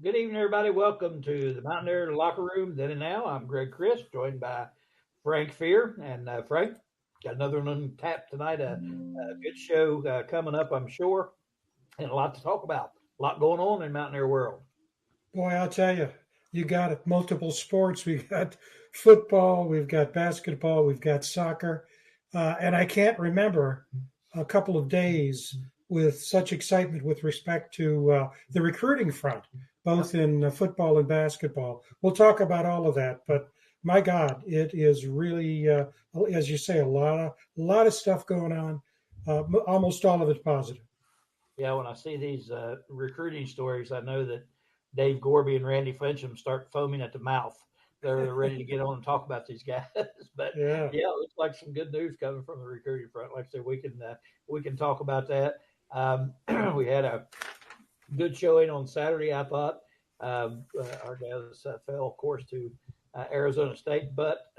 Well, good evening, everybody. Welcome to the Mountaineer Locker Room. Then and now, I'm Greg Chris, joined by Frank Fear. And Frank, got another one on tap tonight. A good show coming up, I'm sure, and a lot to talk about. A lot going on in Mountaineer world. Boy, I'll tell you, you got it. Multiple sports. We've got football, we've got basketball, we've got soccer. And I can't remember a couple of days with such excitement with respect to the recruiting front, Yep. both in football and basketball. We'll talk about all of that. But my God, it is really, as you say, a lot of stuff going on. Almost all of it positive. Yeah, when I see these recruiting stories, I know that Dave Gorby and Randy Fincham start foaming at the mouth. They're ready to get on and talk about these guys. But Yeah. yeah, it looks like some good news coming from the recruiting front. Like I said, we can talk about that. We had a good showing on Saturday, I thought. Our guys fell, of course, to Arizona State, but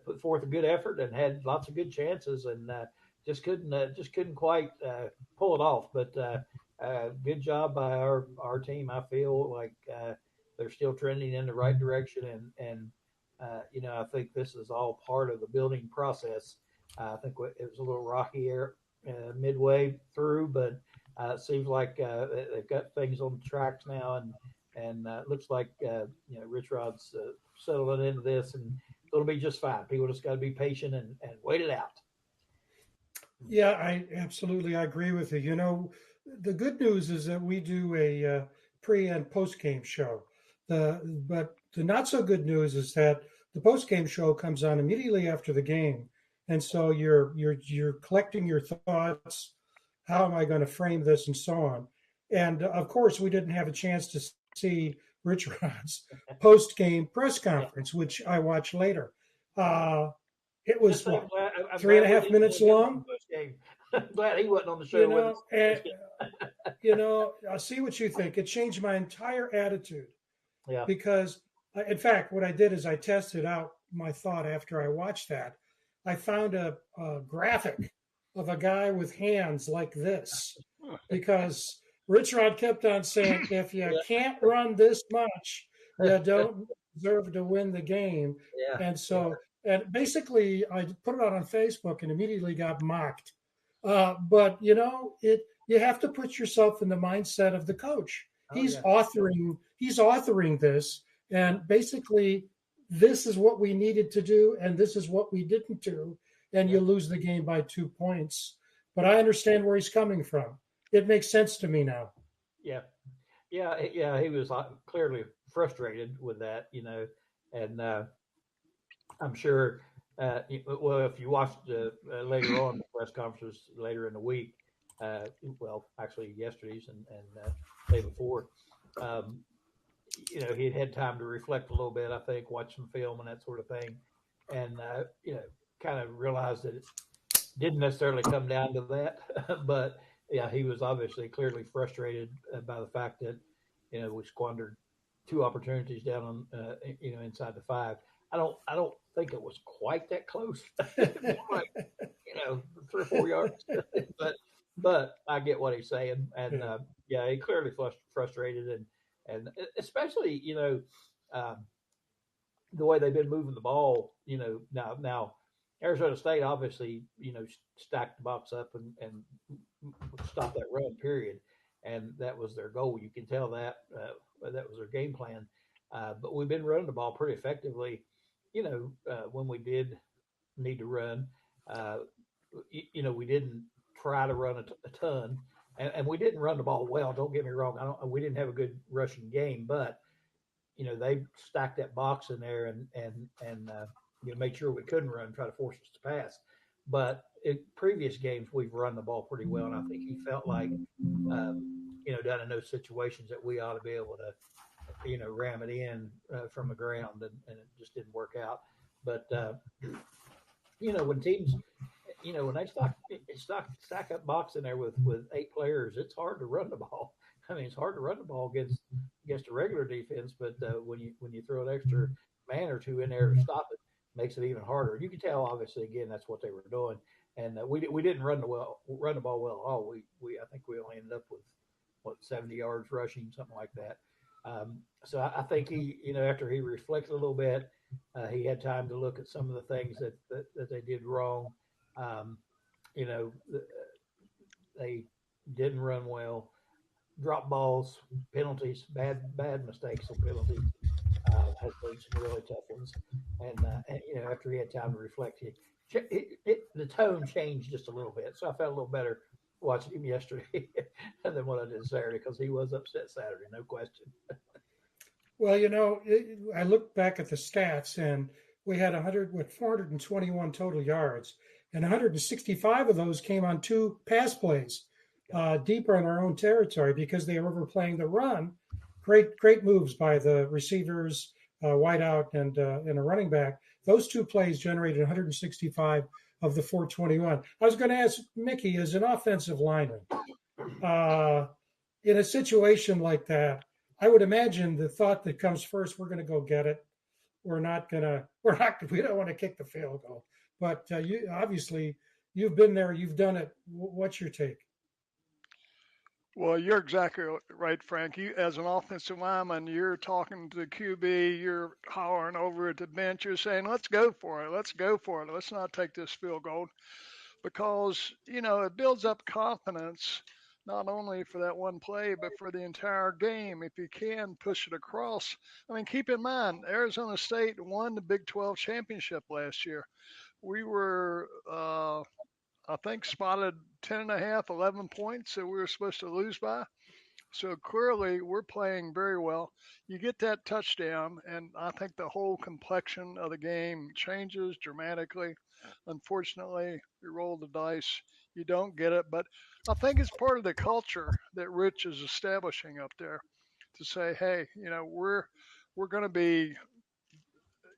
put forth a good effort and had lots of good chances, and just couldn't quite pull it off. But good job by our team. I feel like they're still trending in the right direction, and I think this is all part of the building process. I think it was a little rocky midway through, but it seems like they've got things on the tracks now, and it looks like Rich Rod's settling into this, and it'll be just fine. People just got to be patient and wait it out. Yeah, I agree with you. The good news is that we do a pre and post game show. But the not so good news is that the post game show comes on immediately after the game, and so you're collecting your thoughts. How am I going to frame this, and so on. And of course, we didn't have a chance to see Rich Rod's post game press Yeah, conference, which I watched later. Uh, it yes, was I'm what glad. I'm three and glad a we half didn't minutes get him on the long. post game. I'm glad he wasn't on the You show with know, us. and, I'll see what you think. It changed my entire attitude Yeah, because, in fact, what I did is I tested out my thought after I watched that. I found a graphic of a guy with hands like this because Rich Rod kept on saying, if you can't run this much, you yeah, don't deserve to win the game. yeah, And yeah. so, and basically, I put it out on Facebook and immediately got mocked. But you have to put yourself in the mindset of the coach. Oh He's yeah, authoring this, yeah, and basically, this is what we needed to do, and this is what we didn't do, and yeah, you lose the game by 2 points. But I understand where he's coming from. It makes sense to me now. yeah. Yeah. He was clearly frustrated with that, and I'm sure. Well, if you watched later on the press conferences later in the week, uh, well, actually yesterday's and day before, um, he had time to reflect a little bit. I think watch some film and that sort of thing, and kind of realized that it didn't necessarily come down to that, but yeah, he was obviously clearly frustrated by the fact that we squandered two opportunities down on inside the five. I don't think it was quite that close. Like 3 or 4 yards, but I get what he's saying, and Yeah. yeah, he clearly frustrated, and especially um, the way they've been moving the ball. Now Arizona State obviously stacked the box up and stop that run period, and that was their goal. You can tell that that was their game plan. But we've been running the ball pretty effectively. When we did need to run, uh, we didn't try to run a ton, and we didn't run the ball well. Don't get me wrong. I don't. We didn't have a good rushing game, but they stacked that box in there and made sure we couldn't run, try to force us to pass. But in previous games, we've run the ball pretty well, and I think he felt like, down in those situations that we ought to be able to, ram it in from the ground, and it just didn't work out. But when teams, when they stack up box in there with 8 players, it's hard to run the ball. I mean, it's hard to run the ball against a regular defense, but when you throw an extra man or two in there to stop it, makes it even harder. You can tell, obviously, again, that's what they were doing, and we didn't run the ball well at all. We I think we only ended up with 70 yards rushing, something like that. So I think he, after he reflected a little bit, he had time to look at some of the things that they did wrong. Um, you know, they didn't run well, drop balls, penalties, bad mistakes and penalties. Has been some really tough ones, and after he had time to reflect, the tone changed just a little bit. So I felt a little better watching him yesterday than what I did Saturday because he was upset Saturday, no question. Well, I look back at the stats, and we had 421 total yards, and 165 of those came on two pass plays, deeper in our own territory because they were overplaying the run. Great moves by the receivers, wideout, and a running back. Those two plays generated 165 of the 421. I was going to ask Mickey, as an offensive lineman, uh, in a situation like that, I would imagine the thought that comes first, we're going to go get it. We don't want to kick the field goal. But you obviously, you've been there, you've done it. What's your take? Well, you're exactly right, Frank. You, as an offensive lineman, you're talking to the QB, you're hollering over at the bench, you're saying, let's go for it, let's go for it, let's not take this field goal. Because, it builds up confidence, not only for that one play, but for the entire game. If you can push it across. I mean, keep in mind, Arizona State won the Big 12 championship last year. We were I think spotted 10 and a half, 11 points that we were supposed to lose by. So clearly we're playing very well. You get that touchdown, and I think the whole complexion of the game changes dramatically. Unfortunately, you roll the dice, you don't get it. But I think it's part of the culture that Rich is establishing up there to say, hey, we're going to be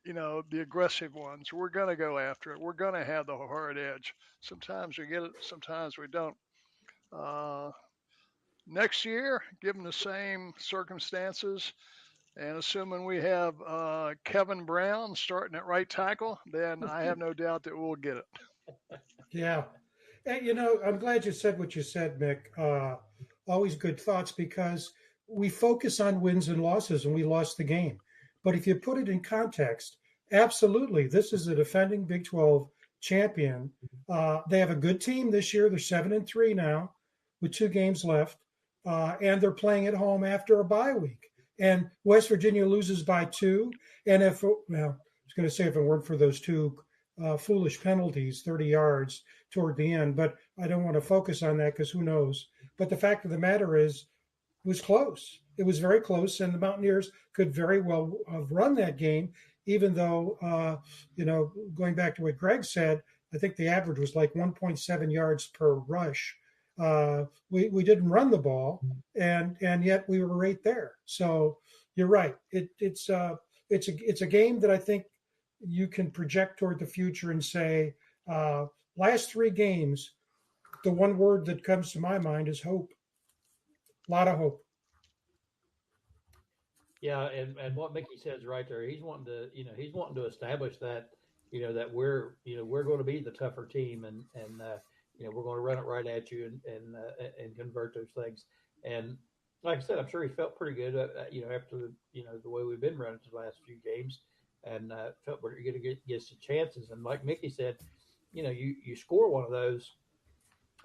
the aggressive ones. We're going to go after it. We're going to have the hard edge. Sometimes we get it, sometimes we don't. Uh, Next year, given the same circumstances, and assuming we have Kevin Brown starting at right tackle, then I have no doubt that we'll get it. Yeah. And, I'm glad you said what you said, Mick. Always good thoughts because we focus on wins and losses, and we lost the game. But if you put it in context, absolutely, this is a defending Big 12 champion. They have a good team this year. They're 7-3 now with 2 games left, and they're playing at home after a bye week. And West Virginia loses by 2. And I was going to say if it weren't for those 2 foolish penalties, 30 yards toward the end, but I don't want to focus on that because who knows. But the fact of the matter is, it was close. It was very close, and the Mountaineers could very well have run that game, even though, going back to what Greg said, I think the average was like 1.7 yards per rush. We didn't run the ball, and yet we were right there. So you're right. It's a game that I think you can project toward the future and say, last 3 games, the one word that comes to my mind is hope. A lot of hope. Yeah, and what Mickey says right there, he's wanting to establish that, that we're going to be the tougher team, and we're going to run it right at you and convert those things. And like I said, I'm sure he felt pretty good, after the way we've been running the last few games, and felt we're going to get some chances. And like Mickey said, you score one of those,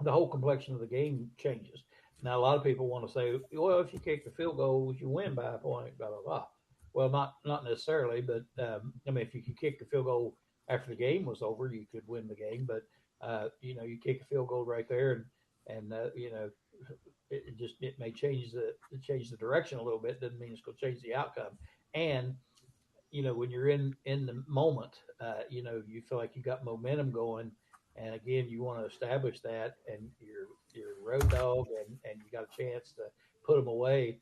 the whole complexion of the game changes. Now, a lot of people want to say, well, if you kick the field goal, you win by a point, blah, blah, blah. Well, not necessarily, but, if you could kick the field goal after the game was over, you could win the game. But, you kick a field goal right there and it may change the direction a little bit. Doesn't mean it's going to change the outcome. And, when you're in the moment, you feel like you got momentum going. And again, you want to establish that, and you're a road dog, and you got a chance to put them away.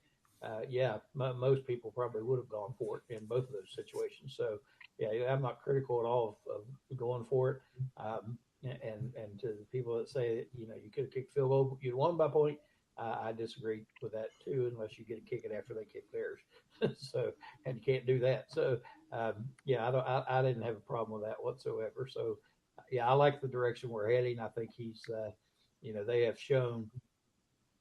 Most people probably would have gone for it in both of those situations. So, yeah, I'm not critical at all of going for it. And to the people that say that, you could have kicked field goal, you'd won by point. I disagree with that too, unless you get a kick it after they kick theirs. So, and you can't do that. So, I didn't have a problem with that whatsoever. So, I like the direction we're heading. I think he's, they have shown.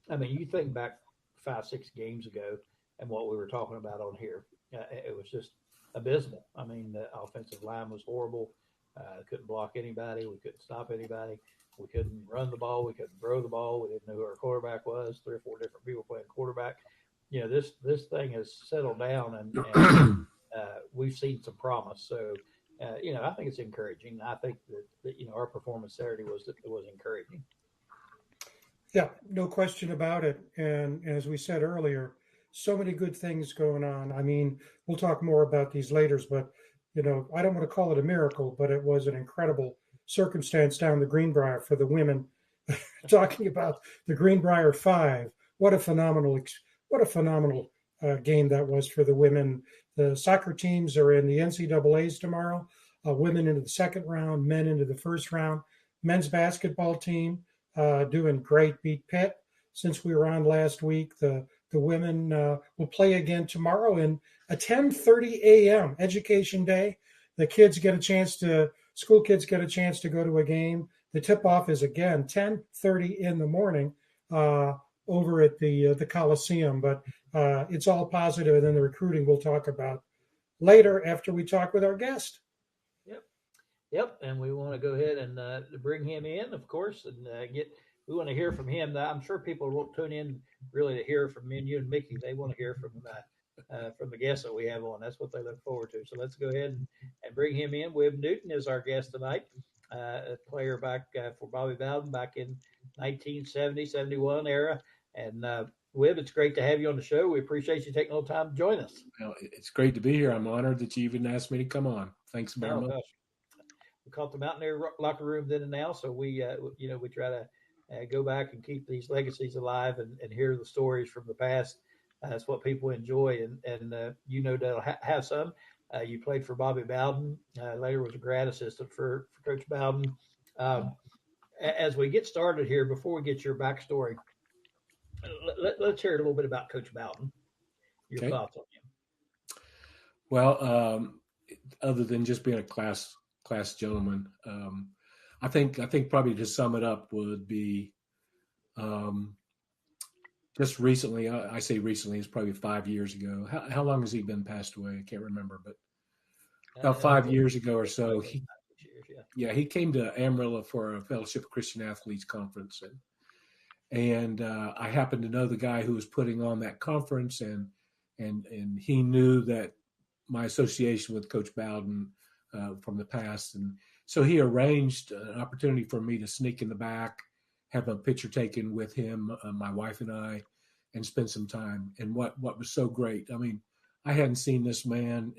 I mean, you think back 5-6 games ago and what we were talking about on here. It was just abysmal. I mean, the offensive line was horrible. Couldn't block anybody. We couldn't stop anybody. We couldn't run the ball. We couldn't throw the ball. We didn't know who our quarterback was. 3 or 4 different people playing quarterback. This thing has settled down, and we've seen some promise. So, I think it's encouraging. I think that our performance Saturday was encouraging. Yeah, no question about it. And as we said earlier, so many good things going on. I mean, we'll talk more about these later, but I don't want to call it a miracle, but it was an incredible circumstance down the Greenbrier for the women. Talking about the Greenbrier 5, what a phenomenal game that was for the women. The soccer teams are in the NCAAs tomorrow. Women into the second round, men into the first round. Men's basketball team doing great, beat Pitt. Since we were on last week, the women will play again tomorrow in a 10:30 a.m. Education Day. The school kids get a chance to go to a game. The tip-off is again 10:30 in the morning over at the Coliseum. But it's all positive, and then the recruiting we'll talk about later after we talk with our guest. Yep, and we want to go ahead and bring him in, of course, and we want to hear from him. I'm sure people won't tune in really to hear from you and Mickey. They want to hear from the guests that we have on. That's what they look forward to. So let's go ahead and bring him in. Webb Newton is our guest tonight, a player back for Bobby Bowden back in 1970, 71 era. And Webb, it's great to have you on the show. We appreciate you taking a little time to join us. Well, it's great to be here. I'm honored that you even asked me to come on. Thanks very much. Gosh. We caught the Mountaineer locker room then and now, so we try to go back and keep these legacies alive and hear the stories from the past. That's what people enjoy, and that'll have some. You played for Bobby Bowden, later was a grad assistant for Coach Bowden. As we get started here, before we get your backstory, let's hear a little bit about Coach Bowden. Your thoughts on him. Well, other than just being a class gentleman, I think probably to sum it up would be just recently. I say recently, it's probably 5 years ago. How long has he been passed away? I can't remember, but about 5 years ago or so. He came to Amarillo for a Fellowship of Christian Athletes conference, and I happened to know the guy who was putting on that conference, and he knew that my association with Coach Bowden from the past, and so he arranged an opportunity for me to sneak in the back, have a picture taken with him, my wife and I, and spend some time. And what was so great, I mean, I hadn't seen this man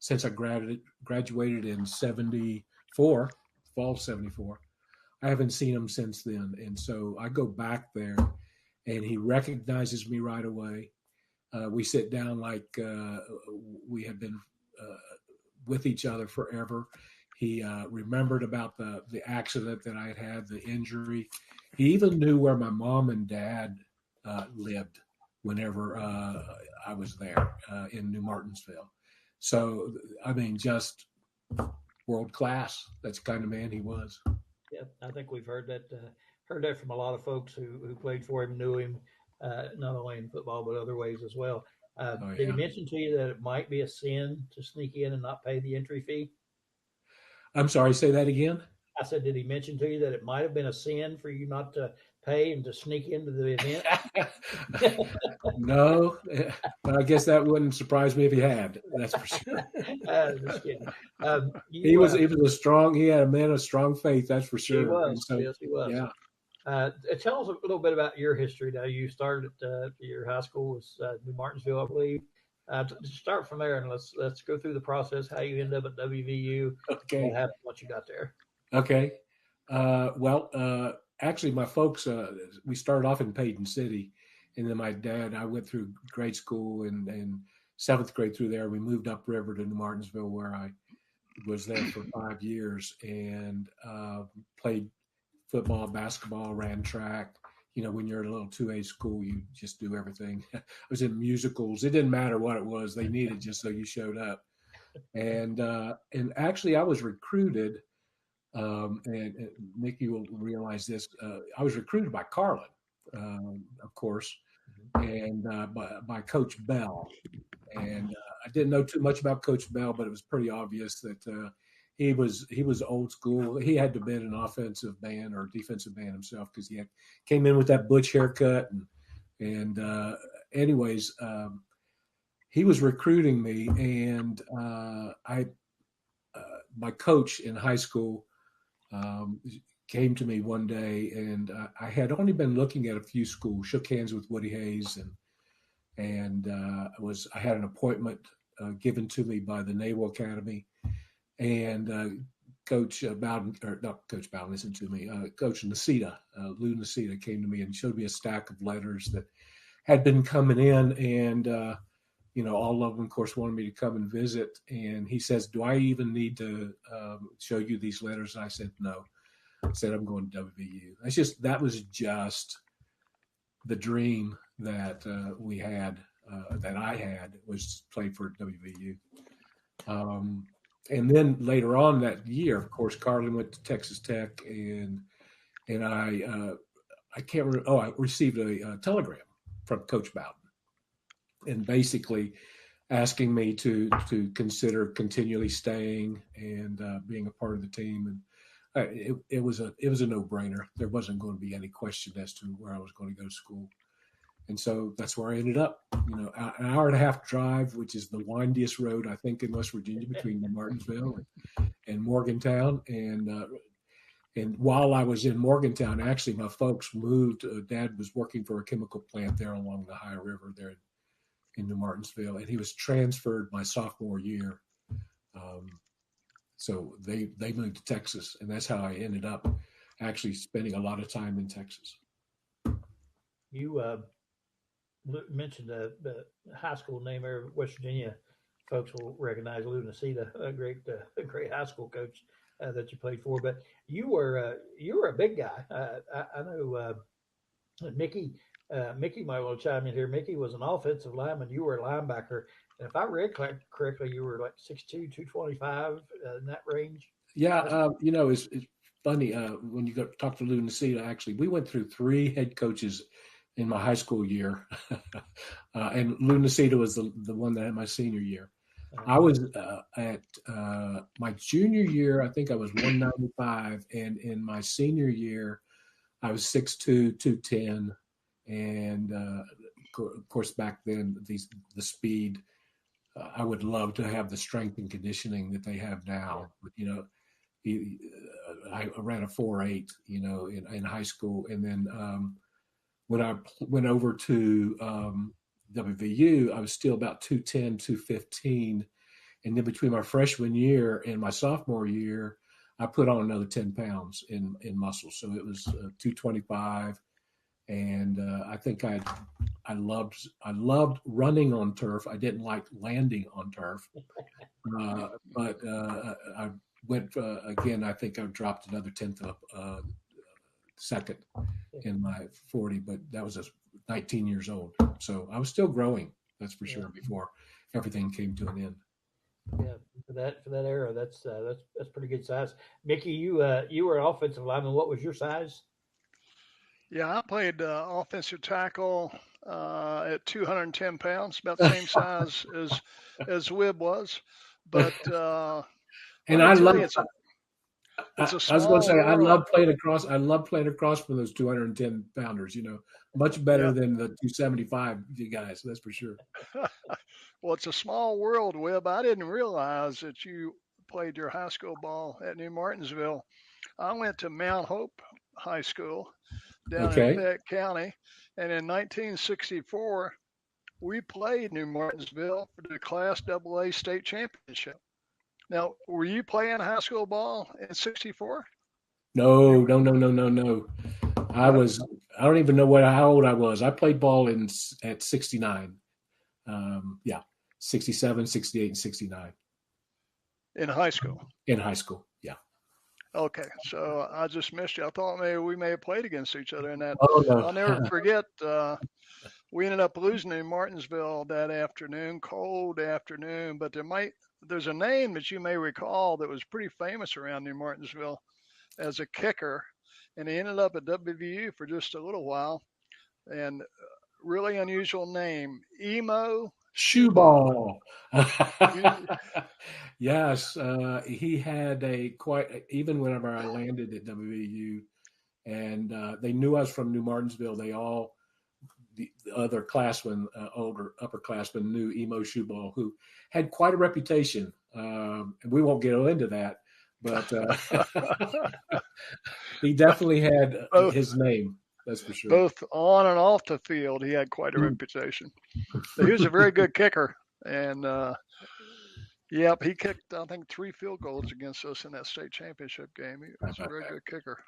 since I graduated in 74, fall of 74. I haven't seen him since then. And so I go back there, and he recognizes me right away. We sit down like we had been with each other forever. He remembered about the accident that I had, the injury. He even knew where my mom and dad lived whenever I was there in New Martinsville. So, I mean, just world class. That's the kind of man he was. Yeah, I think we've heard that from a lot of folks who played for him, knew him, not only in football but other ways as well. Did he mention to you that it might be a sin to sneak in and not pay the entry fee? I'm sorry, say that again? I said, did he mention to you that it might have been a sin for you not to pay and to sneak into the event? No, but I guess that wouldn't surprise me if he had. That's for sure. Just kidding. He was he had a man of strong faith. That's for sure. He was. So, yes, he was. Yeah. Tell us a little bit about your history. Now, you started your high school was New Martinsville, I believe. Start from there, and let's go through the process. How you end up at WVU? Okay. What happened once you got there? Okay. Actually, my folks, we started off in Payton City, and then my dad, I went through grade school and 7th grade through there. We moved upriver to New Martinsville, where I was there for 5 years and played football, basketball, ran track. You know, when you're in a little 2A school, you just do everything. I was in musicals. It didn't matter what it was. They needed just so you showed up. And actually, I was recruited, and Mickey will realize this. I was recruited by Carlin, of course. and by Coach Bell. And I didn't know too much about Coach Bell, but it was pretty obvious that he was old school. He had to be an offensive man or defensive man himself because he came in with that butch haircut. And anyways, he was recruiting me, and my coach in high school came to me one day, and I had only been looking at a few schools. Shook hands with Woody Hayes, and I had an appointment given to me by the Naval Academy, and Coach Bowden, or not Coach Bowden, listen to me, Coach Nacita, Lou Nacita came to me and showed me a stack of letters that had been coming in, and all of them, of course, wanted me to come and visit. And he says, "Do I even need to show you these letters?" And I said, "No." I said, "I'm going to WVU." That was just the dream that we had, that I had, was to play for WVU. And then later on that year, of course, Carlin went to Texas Tech, and I can't remember. Oh, I received a telegram from Coach Bowden, and basically asking me to consider continually staying and being a part of the team. And it was a no-brainer. There wasn't going to be any question as to where I was going to go to school. And so that's where I ended up, an hour and a half drive, which is the windiest road, I think, in West Virginia, between Martinsville and Morgantown. And while I was in Morgantown, actually, my folks moved. Dad was working for a chemical plant there along the Ohio River there in New Martinsville, and he was transferred my sophomore year. So they moved to Texas, and that's how I ended up actually spending a lot of time in Texas. You mentioned the high school name there, West Virginia. Folks will recognize Lou Nacita, a great high school coach that you played for. But you were a big guy. I know Mickey might want to chime in here. Mickey was an offensive lineman. You were a linebacker. And if I read correctly, you were like 6'2", 225 in that range. Yeah, it's funny when you go talk to Lou Nacita. Actually, we went through 3 head coaches in my high school year, and Lou Nacita was the one that had my senior year. I was at my junior year, I think I was 195, and in my senior year, I was 6'2", 210, and of course back then the speed. I would love to have the strength and conditioning that they have now, but I ran a 4.8, in high school, and then when I went over to WVU, I was still about 210, 215. And then between my freshman year and my sophomore year, I put on another 10 pounds in muscle. So it was 225. And I think I loved running on turf. I didn't like landing on turf. But I went, again, I think I dropped another 10th of second in my 40, but that was 19 years old. So I was still growing, that's for sure, before everything came to an end. Yeah, for that era, that's pretty good size. Mickey, you were an offensive lineman. What was your size? Yeah, I played offensive tackle at 210 pounds, about the same size as Wib was. But and I love. It's a small I was going to say, world. I love playing across from those 210 pounders. Much better than the 275 you guys. That's for sure. Well, it's a small world, Webb. I didn't realize that you played your high school ball at New Martinsville. I went to Mount Hope High School down in Fayette County, and in 1964, we played New Martinsville for the Class AA state championship. Now, were you playing high school ball in '64? No. I don't even know how old I was. I played ball at 69. 67, 68, and 69. In high school? In high school, yeah. Okay, so I just missed you. I thought maybe we may have played against each other in that. Oh, no. I'll never forget, we ended up losing in Martinsville that afternoon, cold afternoon, but there's a name that you may recall that was pretty famous around New Martinsville as a kicker, and he ended up at WVU for just a little while. And really unusual name, Emo Shoe Shoeball. ball. Yes, he had even whenever I landed at WVU, and they knew I was from New Martinsville. The other classmen, older upperclassmen, knew Emo Shoeball, who had quite a reputation. And we won't get into that, but he definitely had his name. That's for sure. Both on and off the field, he had quite a reputation. He was a very good kicker, and yep, he kicked, I think, 3 field goals against us in that state championship game. He was a very good kicker.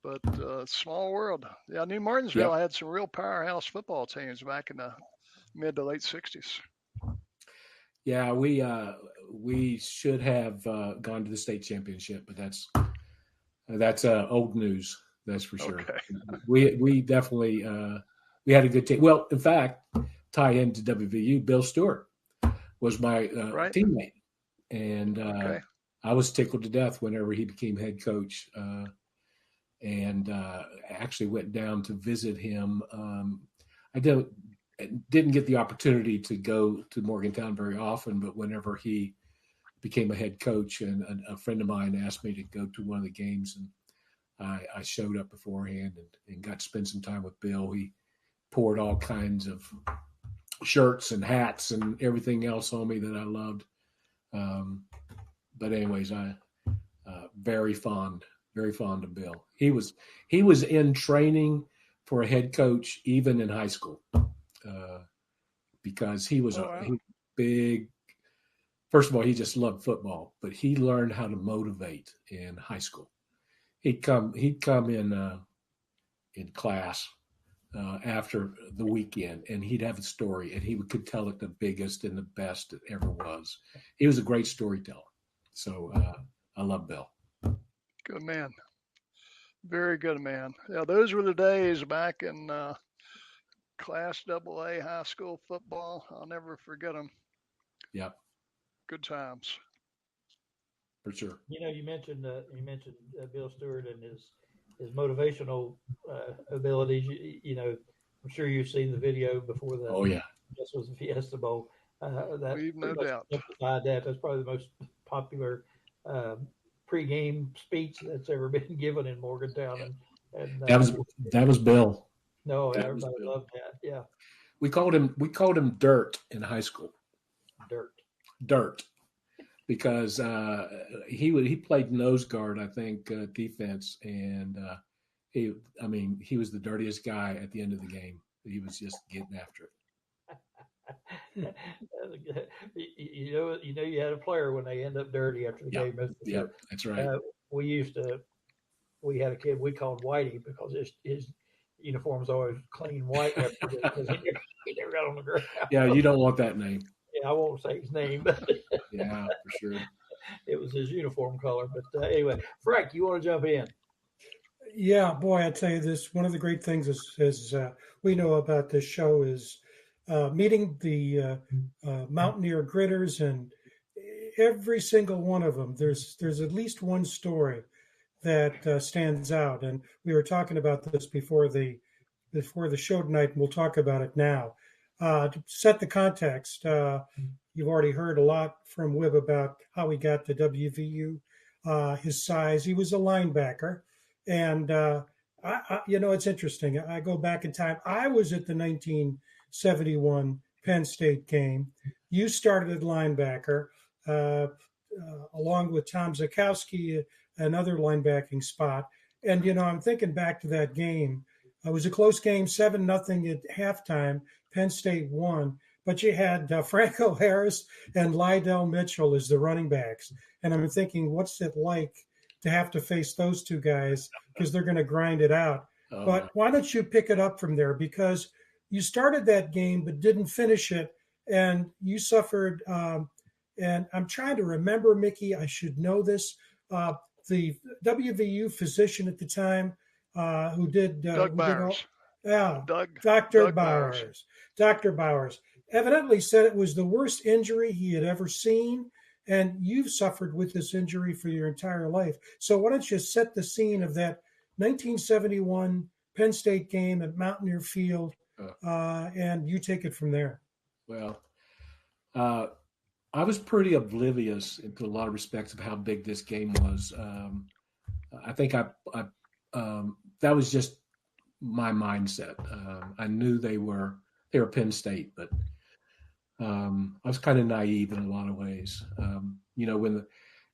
But small world. Yeah, New Martinsville had some real powerhouse football teams back in the mid to late 60s. Yeah, we should have gone to the state championship, but that's old news. That's for sure. Okay. We definitely we had a good team. Well, in fact, tie into WVU, Bill Stewart was my teammate, and I was tickled to death whenever he became head coach. And actually went down to visit him. I didn't get the opportunity to go to Morgantown very often, but whenever he became a head coach, and a friend of mine asked me to go to one of the games, and I showed up beforehand and got to spend some time with Bill. He poured all kinds of shirts and hats and everything else on me that I loved. But anyways, I very fond of Bill. He was in training for a head coach even in high school, because he was a big. First of all, he just loved football, but he learned how to motivate in high school. He'd come in class after the weekend, and he'd have a story, and he could tell it the biggest and the best it ever was. He was a great storyteller. So I love Bill. Good man. Very good man. Yeah, those were the days back in Class AA high school football. I'll never forget them. Yep. Good times. For sure. You mentioned Bill Stewart and his motivational abilities. I'm sure you've seen the video before the. Oh yeah. This was the Fiesta Bowl. We've no doubt. That's probably the most popular pre-game speech that's ever been given in Morgantown. And that was Bill. No, everybody loved that. Yeah. We called him Dirt in high school. Dirt. Because he played nose guard, I think, defense, and he was the dirtiest guy at the end of the game. He was just getting after it. You had a player when they end up dirty after the game. Yeah, that's right. We had a kid we called Whitey because his uniform's always clean white because he never got on the ground. Yeah, you don't want that name. Yeah, I won't say his name, but yeah, for sure. It was his uniform color. But anyway, Frank, you want to jump in? Yeah, boy, I tell you this. One of the great things is we know about this show is meeting the Mountaineer gritters, and every single one of them, there's at least one story that stands out. And we were talking about this before the show tonight, and we'll talk about it now. To set the context, you've already heard a lot from Wib about how he got to WVU, his size. He was a linebacker. And, it's interesting. I go back in time. I was at the 1971 Penn State game. You started at linebacker, along with Tom Zakowski, another linebacking spot. And, I'm thinking back to that game. It was a close game, 7-0 at halftime. Penn State won, but you had Franco Harris and Lydell Mitchell as the running backs. And I'm thinking, what's it like to have to face those two guys, because they're going to grind it out. But why don't you pick it up from there? Because you started that game but didn't finish it, and you suffered. And I'm trying to remember, Mickey, I should know this. The WVU physician at the time who did Doug Bowers. Dr. Bowers. Dr. Bowers evidently said it was the worst injury he had ever seen, and you've suffered with this injury for your entire life. So why don't you set the scene of that 1971 Penn State game at Mountaineer Field? and you take it from there. Well, I was pretty oblivious into a lot of respects of how big this game was. I think that was just my mindset. I knew they were Penn State, but I was kind of naive in a lot of ways. When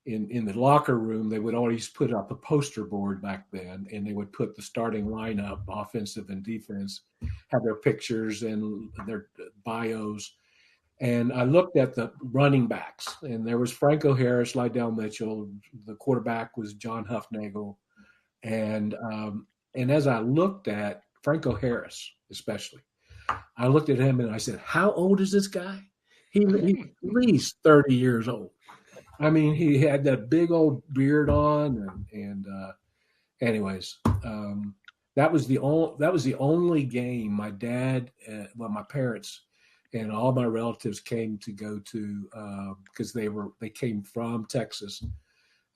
in the locker room, they would always put up a poster board back then, and they would put the starting lineup, offensive and defense, have their pictures and their bios. And I looked at the running backs, and there was Franco Harris, Lydell Mitchell. The quarterback was John Huffnagel. And as I looked at Franco Harris, especially, I looked at him and I said, how old is this guy? He's at least 30 years old. I mean, he had that big old beard on. Anyways, that was the only game my dad, my parents, and all my relatives came to go to because they came from Texas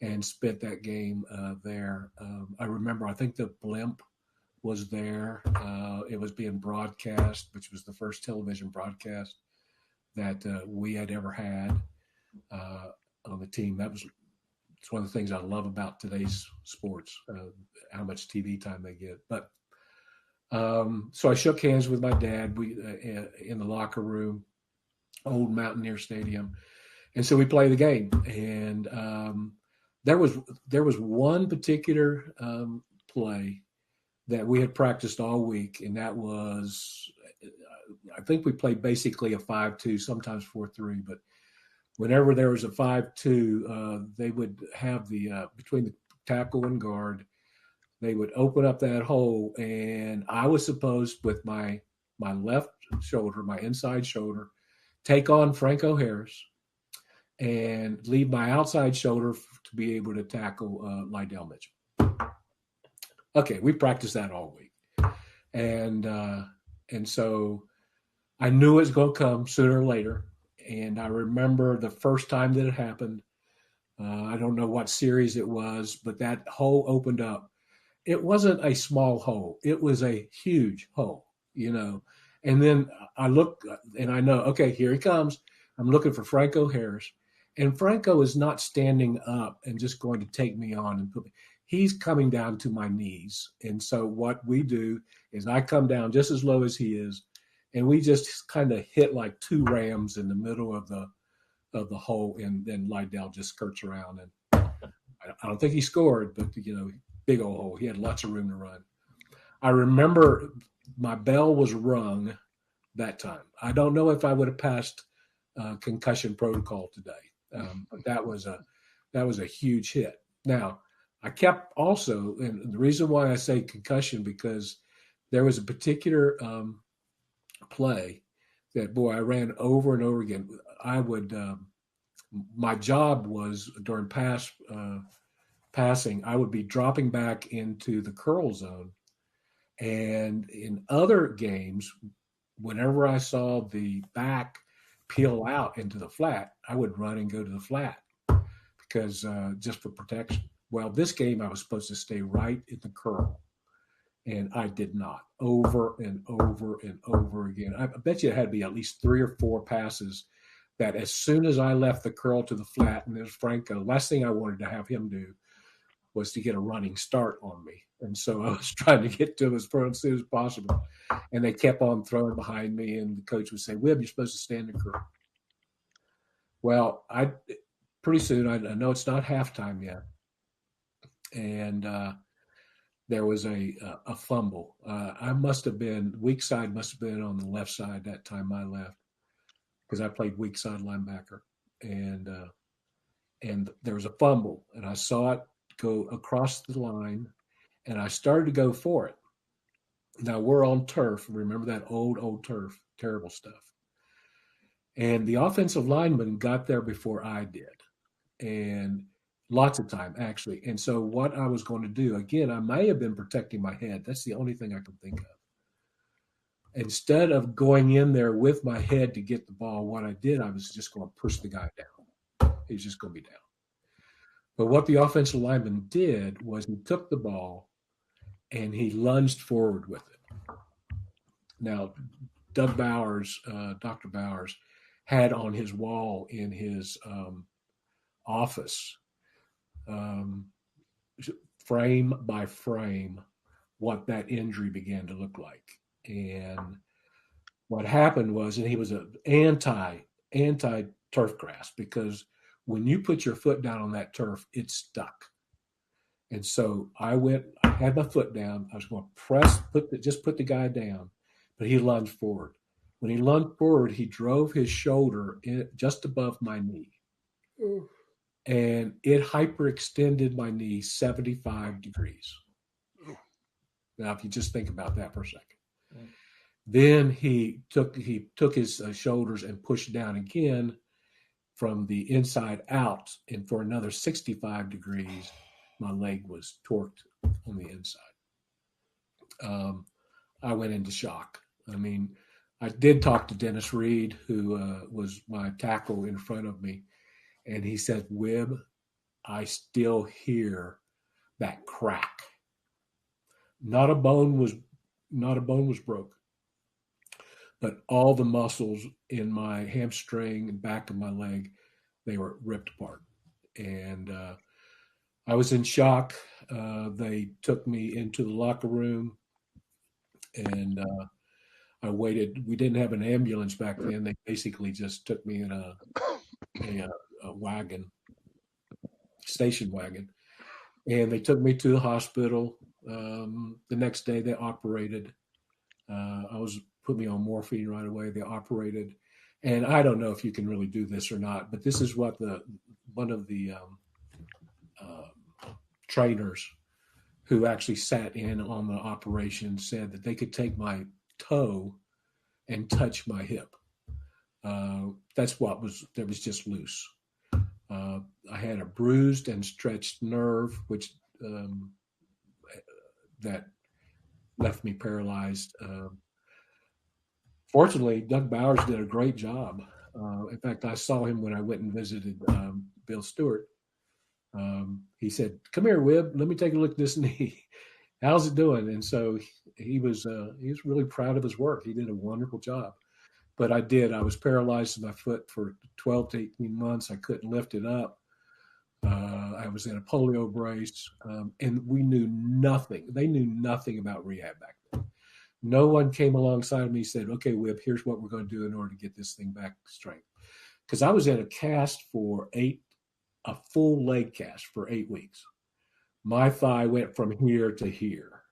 and spent that game there. I remember, I think the blimp was there. It was being broadcast, which was the first television broadcast that we had ever had on the team. It's one of the things I love about today's sports, how much TV time they get. But so I shook hands with my dad. We in the locker room, old Mountaineer Stadium, and so we play the game. And there was one particular play that we had practiced all week, and that was, I think we played basically a 5-2, sometimes 4-3, but whenever there was a 5-2, they would have between the tackle and guard, they would open up that hole, and I was supposed, with my left shoulder, my inside shoulder, take on Franco Harris and leave my outside shoulder to be able to tackle Lydell Mitchell. Okay, we practiced that all week. And so I knew it was going to come sooner or later. And I remember the first time that it happened, I don't know what series it was, but that hole opened up. It wasn't a small hole. It was a huge hole, And then I look and I know, okay, here he comes. I'm looking for Franco Harris. And Franco is not standing up and just going to take me on and put me. He's coming down to my knees. And so what we do is I come down just as low as he is, and we just kind of hit like two rams in the middle of the hole, and then Lydell just skirts around. And I don't think he scored, but big old hole. He had lots of room to run. I remember my bell was rung that time. I don't know if I would have passed concussion protocol today. But that was a huge hit. Now, I kept also, and the reason why I say concussion, because there was a particular play that, boy, I ran over and over again. I would, my job was during passing, I would be dropping back into the curl zone. And in other games, whenever I saw the back peel out into the flat, I would run and go to the flat because just for protection. Well, this game I was supposed to stay right in the curl, and I did not. Over and over and over again. I bet you it had to be at least 3 or 4 passes that as soon as I left the curl to the flat, and there's Franco, the last thing I wanted to have him do was to get a running start on me. And so I was trying to get to him as soon as possible. And they kept on throwing behind me, and the coach would say, Wib, you're supposed to stand in curl. Well, pretty soon, I know it's not halftime yet. And there was a fumble. I must have been, weak side must have been on the left side that time I left, because I played weak side linebacker. And there was a fumble, and I saw it go across the line, and I started to go for it. Now, we're on turf. Remember that old turf, terrible stuff. And the offensive lineman got there before I did, and lots of time, actually. And so what I was going to do, again, I may have been protecting my head. That's the only thing I can think of. Instead of going in there with my head to get the ball, what I did, I was just going to push the guy down. He was just going to be down. But what the offensive lineman did was he took the ball and he lunged forward with it. Now, Doug Bowers, Dr. Bowers, had on his wall in his office, frame by frame, what that injury began to look like. And what happened was, and he was an anti turf grass, because when you put your foot down on that turf, it's stuck. And so I had my foot down. I was going to just put the guy down, but he lunged forward. When he lunged forward, he drove his shoulder just above my knee. Ooh. And it hyperextended my knee 75 degrees. Ooh. Now, if you just think about that for a second. Mm. Then he took his shoulders and pushed down again from the inside out, and for another 65 degrees, my leg was torqued on the inside. I went into shock. I mean, I did talk to Dennis Reed, who was my tackle in front of me, and he said, "Wib, I still hear that crack. Not a bone was broke, but all the muscles in my hamstring and back of my leg, they were ripped apart." And I was in shock. They took me into the locker room, and I waited. We didn't have an ambulance back then. They basically just took me in a wagon, station wagon, and they took me to the hospital. The next day, they operated. Put me on morphine right away. They operated, and I don't know if you can really do this or not, but this is what one of the trainers who actually sat in on the operation said that they could take my toe and touch my hip. That's what was just loose. I had a bruised and stretched nerve, which that left me paralyzed. Fortunately, Doug Bowers did a great job. In fact, I saw him when I went and visited Bill Stewart. He said, "Come here, Wib. Let me take a look at this knee. How's it doing?" And so he was really proud of his work. He did a wonderful job. But I was paralyzed in my foot for 12 to 18 months. I couldn't lift it up. I was in a polio brace, and we knew nothing. They knew nothing about rehab back then. No one came alongside of me and said, "Okay, Wib, here's what we're going to do in order to get this thing back straight." Because I was in a cast for a full leg cast for 8 weeks. My thigh went from here to here,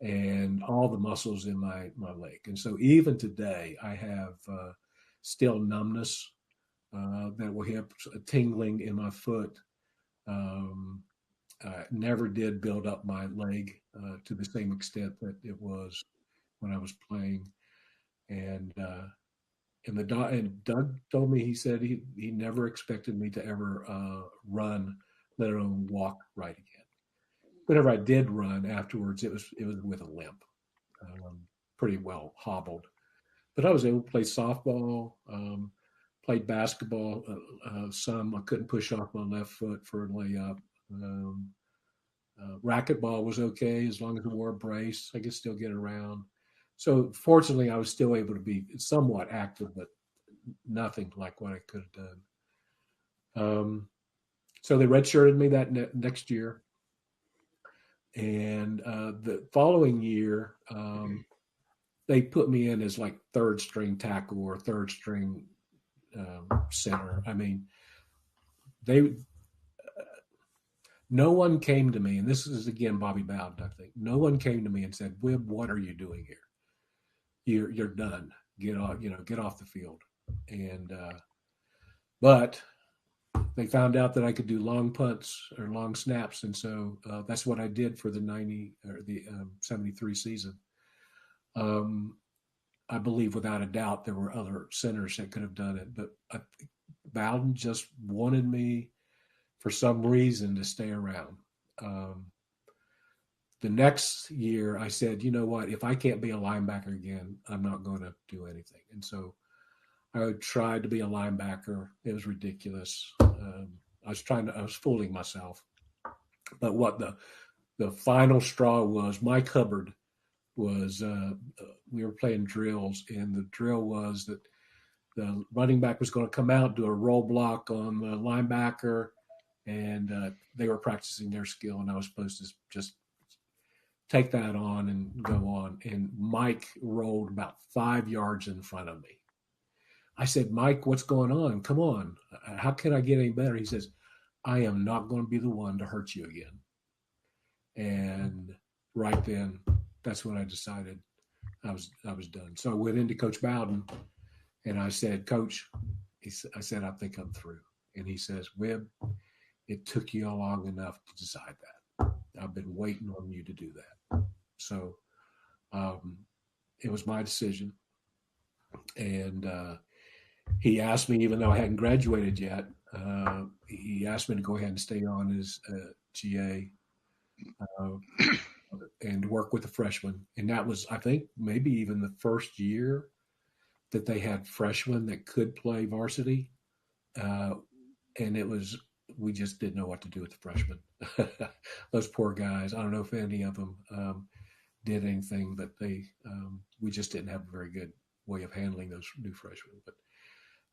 and all the muscles in my leg. And so even today, I have still numbness that will have a tingling in my foot. Never did build up my leg to the same extent that it was when I was playing. And Doug told me, he said he never expected me to ever run, let alone walk right again. Whenever I did run afterwards, it was with a limp, pretty well hobbled. But I was able to play softball, played basketball some. I couldn't push off my left foot for a layup. Racquetball was okay as long as I wore a brace. I could still get around. So fortunately, I was still able to be somewhat active, but nothing like what I could have done. So they redshirted me that next year. And the following year, they put me in as like third string tackle or third string center. I mean, no one came to me, and this is again Bobby Bowden, I think. No one came to me and said, "Wib, what are you doing here? You're done. Get off the field." And but they found out that I could do long punts or long snaps, and so that's what I did for the 73 season. I believe without a doubt there were other centers that could have done it, but Bowden just wanted me for some reason to stay around. The next year I said, you know what, if I can't be a linebacker again, I'm not going to do anything. And so I tried to be a linebacker. It was ridiculous. I was fooling myself. But what the final straw was, Mike Hubbard was we were playing drills, and the drill was that the running back was going to come out, do a roll block on the linebacker, and they were practicing their skill, and I was supposed to just take that on and go on. And Mike rolled about 5 yards in front of me. I said, Mike, what's going on? Come on. How can I get any better? He says, I am not going to be the one to hurt you again. And right then, that's when I decided I was done. So I went into Coach Bowden, and I said, Coach, I said, I think I'm through. And he says, Webb, it took you long enough to decide that. I've been waiting on you to do that. So it was my decision. And he asked me, even though I hadn't graduated yet, he asked me to go ahead and stay on as GA and work with the freshmen. And that was, I think, maybe even the first year that they had freshmen that could play varsity. And it was, we just didn't know what to do with the freshmen. Those poor guys. I don't know if any of them did anything, but we just didn't have a very good way of handling those new freshmen. But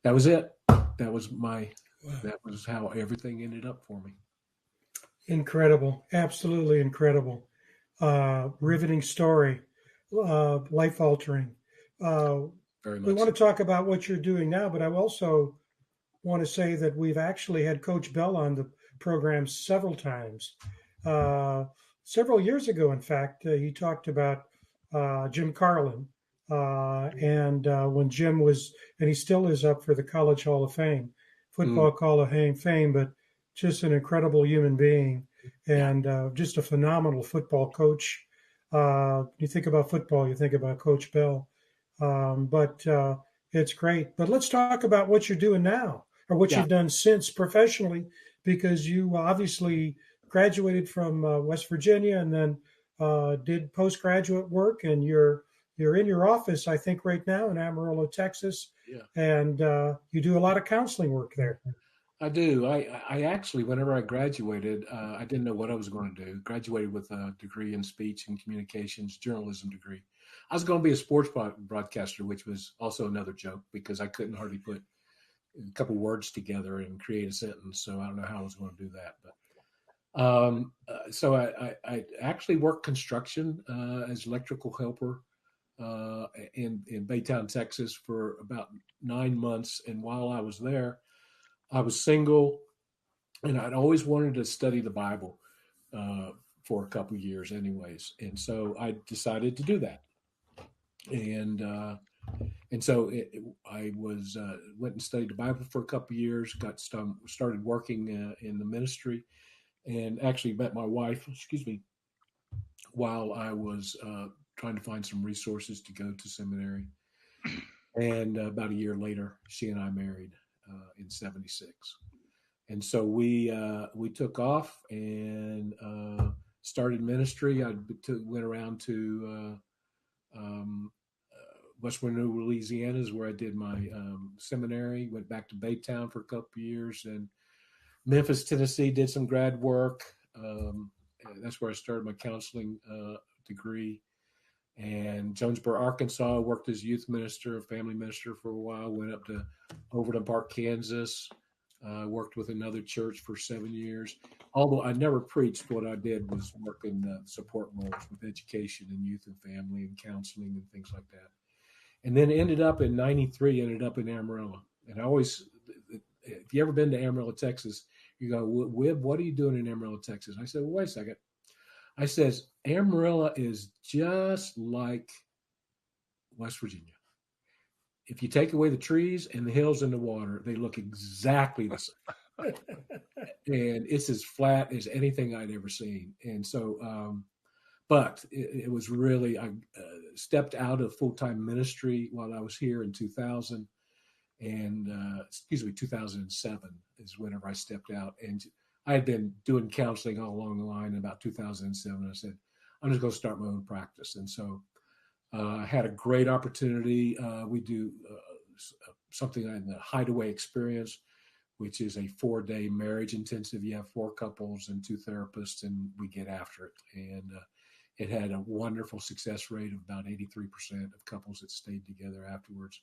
that was it. That was how everything ended up for me. Incredible. Absolutely incredible. Riveting story. Life altering. Very much. We want to talk about what you're doing now, but I also want to say that we've actually had Coach Bell on the program several times. Several years ago, in fact, he talked about Jim Carlin. And when Jim was, and he still is up for the College Hall of Fame, Football Hall of Fame, but just an incredible human being and just a phenomenal football coach. You think about football, you think about Coach Bell. But it's great. But let's talk about what you're doing now, or what you've done since professionally, because you obviously graduated from West Virginia and then did postgraduate work, and you're in your office, I think, right now in Amarillo, Texas, and you do a lot of counseling work there. I do. I actually, whenever I graduated, I didn't know what I was going to do. Graduated with a degree in speech and communications, journalism degree. I was going to be a sports broadcaster, which was also another joke because I couldn't hardly put a couple words together and create a sentence. So I don't know how I was going to do that. But so I actually worked construction as electrical helper in Baytown, Texas for about 9 months. And while I was there, I was single, and I'd always wanted to study the Bible for a couple of years anyways. And so I decided to do that. And so I went and studied the Bible for a couple of years, started working in the ministry, and actually met my wife, while I was trying to find some resources to go to seminary. And about a year later, she and I married in 76. And so we took off and started ministry. I went around to West Monroe, Louisiana, is where I did my seminary. Went back to Baytown for a couple of years, and Memphis, Tennessee, did some grad work. That's where I started my counseling degree. And Jonesboro, Arkansas, worked as youth minister, family minister for a while. Went up to Overton Park, Kansas. Worked with another church for 7 years. Although I never preached, what I did was work in support roles with education and youth and family and counseling and things like that. And then ended up in '93, ended up in Amarillo. And I always, if you ever been to Amarillo, Texas, you go, Wib, what are you doing in Amarillo, Texas? I said, well, wait a second. I says, Amarillo is just like West Virginia. If you take away the trees and the hills and the water, they look exactly the same. And it's as flat as anything I'd ever seen. And so, but it was really, I stepped out of full-time ministry while I was here in 2000. And 2007 is whenever I stepped out. And I had been doing counseling all along the line. In about 2007, I said, I'm just going to start my own practice. And so I had a great opportunity. We do something in the Hideaway Experience, which is a 4-day marriage intensive. You have 4 couples and 2 therapists, and we get after it. And It had a wonderful success rate of about 83% of couples that stayed together afterwards.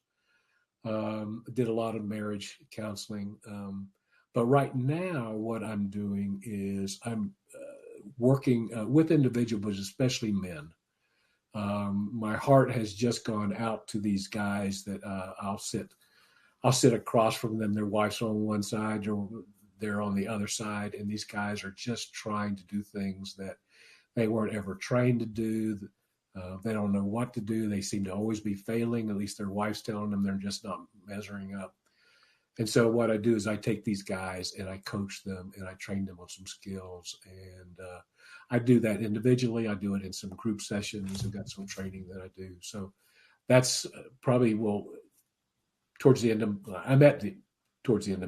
Did a lot of marriage counseling. But right now, what I'm doing is I'm working with individuals, especially men. My heart has just gone out to these guys that I'll sit across from them. Their wife's on one side or they're on the other side. And these guys are just trying to do things that they weren't ever trained to do. They don't know what to do. They seem to always be failing. At least their wife's telling them they're just not measuring up. And so what I do is I take these guys and I coach them and I train them on some skills. And I do that individually. I do it in some group sessions. I've got some training that I do. So that's probably towards the end of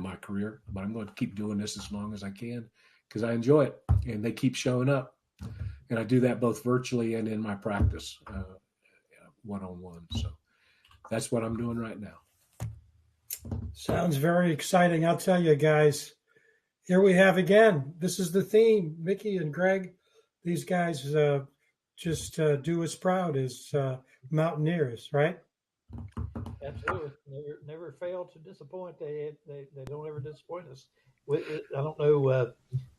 my career, but I'm going to keep doing this as long as I can because I enjoy it and they keep showing up. And I do that both virtually and in my practice one-on-one. So that's what I'm doing right now. Sounds very exciting. I'll tell you guys, here we have again. This is the theme. Mickey and Greg, these guys just do us proud as Mountaineers, right? Absolutely. Never fail to disappoint. They don't ever disappoint us. I don't know.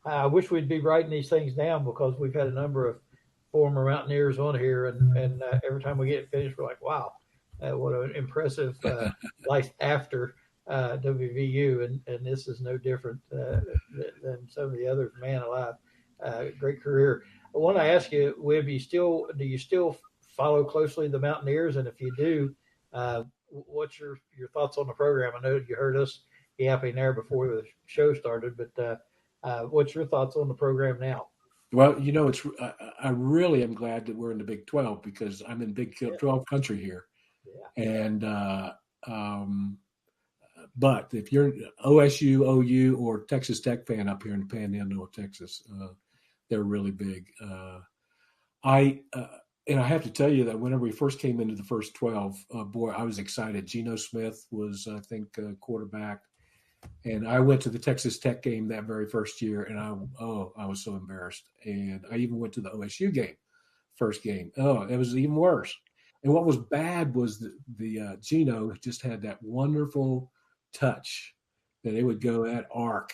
I wish we'd be writing these things down because we've had a number of former Mountaineers on here, and every time we get finished, we're like, wow, what an impressive life after WVU, and this is no different than some of the others. Man alive, great career. I want to ask you, Wib, do you still follow closely the Mountaineers? And if you do, what's your thoughts on the program? I know you heard us yapping there before the show started, but what's your thoughts on the program now? Well, I really am glad that we're in the Big 12 because I'm in Big 12 country here. Yeah. And but if you're an OSU, OU, or Texas Tech fan up here in the Panhandle of Texas, they're really big. And I have to tell you that whenever we first came into the first 12, boy, I was excited. Geno Smith was, I think, quarterback. And I went to the Texas Tech game that very first year, and I was so embarrassed. And I even went to the OSU game, first game. Oh, it was even worse. And what was bad was the Geno just had that wonderful touch that it would go that arc.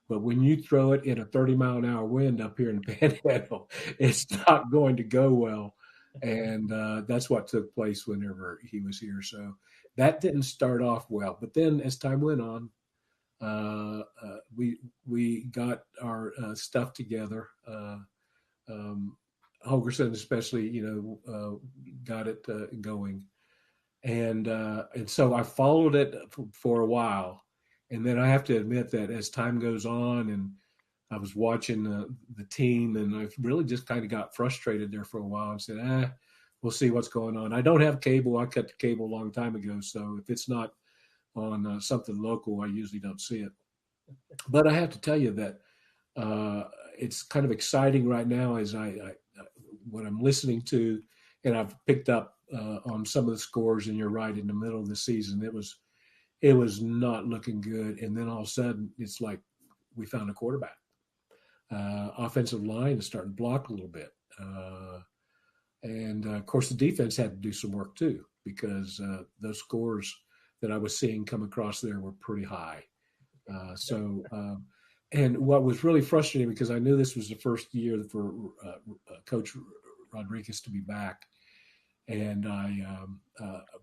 But when you throw it in a 30-mile-an-hour wind up here in the Panhandle, it's not going to go well. And that's what took place whenever he was here. So that didn't start off well. But then as time went on, we got our stuff together. Holgerson especially, got it going. And so I followed it for a while. And then I have to admit that as time goes on and I was watching the team and I really just kind of got frustrated there for a while and said, we'll see what's going on. I don't have cable. I cut the cable a long time ago. So if it's not on something local, I usually don't see it. But I have to tell you that it's kind of exciting right now as what I'm listening to, and I've picked up on some of the scores, and you're right, in the middle of the season, it was not looking good. And then all of a sudden, it's like we found a quarterback. Offensive line is starting to block a little bit. And of course, the defense had to do some work too, because those scores that I was seeing come across there were pretty high. And what was really frustrating, because I knew this was the first year for Coach Rodriguez to be back, and I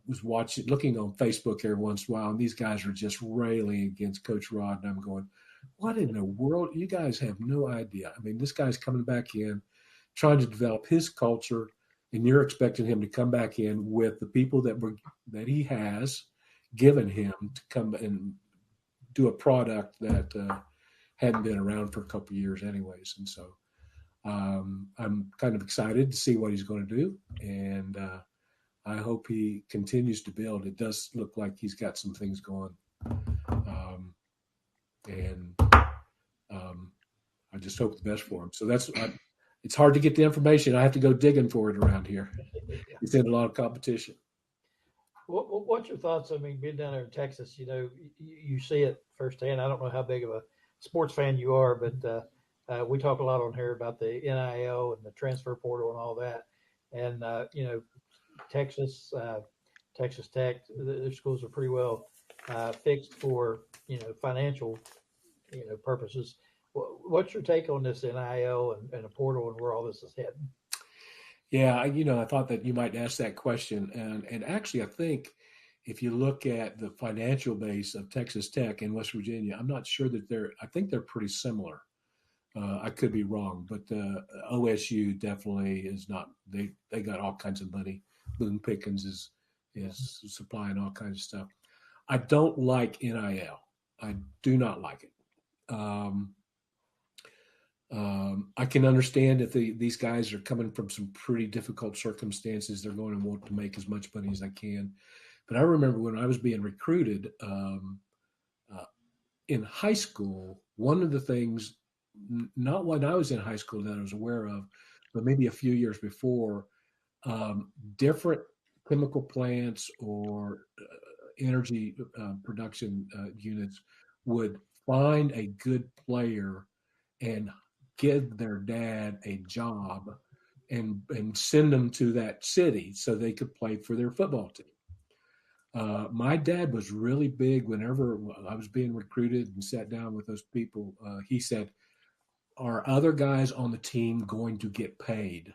was looking on Facebook every once in a while, and these guys are just railing against Coach Rod, and I'm going, what in the world? You guys have no idea. I mean, this guy's coming back in, trying to develop his culture, and you're expecting him to come back in with the people that he has given him to come and do a product that hadn't been around for a couple of years anyways. And so I'm kind of excited to see what he's going to do. And I hope he continues to build. It does look like he's got some things going. I just hope the best for him. So it's hard to get the information. I have to go digging for it around here. It's in a lot of competition. What's your thoughts? I mean, being down there in Texas, you see it firsthand. I don't know how big of a sports fan you are, but we talk a lot on here about the NIL and the transfer portal and all that. And, Texas, Texas Tech, their schools are pretty well fixed for, financial, purposes. What's your take on this NIL and a portal and where all this is heading? Yeah, I thought that you might ask that question, and actually, I think if you look at the financial base of Texas Tech and West Virginia, I'm not sure that I think they're pretty similar. I could be wrong, but OSU definitely is not. They got all kinds of money. Boone Pickens is supplying all kinds of stuff. I don't like NIL. I do not like it. I can understand if these guys are coming from some pretty difficult circumstances. They're going to want to make as much money as they can. But I remember when I was being recruited in high school, one of the things, not when I was in high school that I was aware of, but maybe a few years before, different chemical plants or energy production units would find a good player and give their dad a job and send them to that city so they could play for their football team. My dad was really big whenever I was being recruited and sat down with those people. He said, are other guys on the team going to get paid?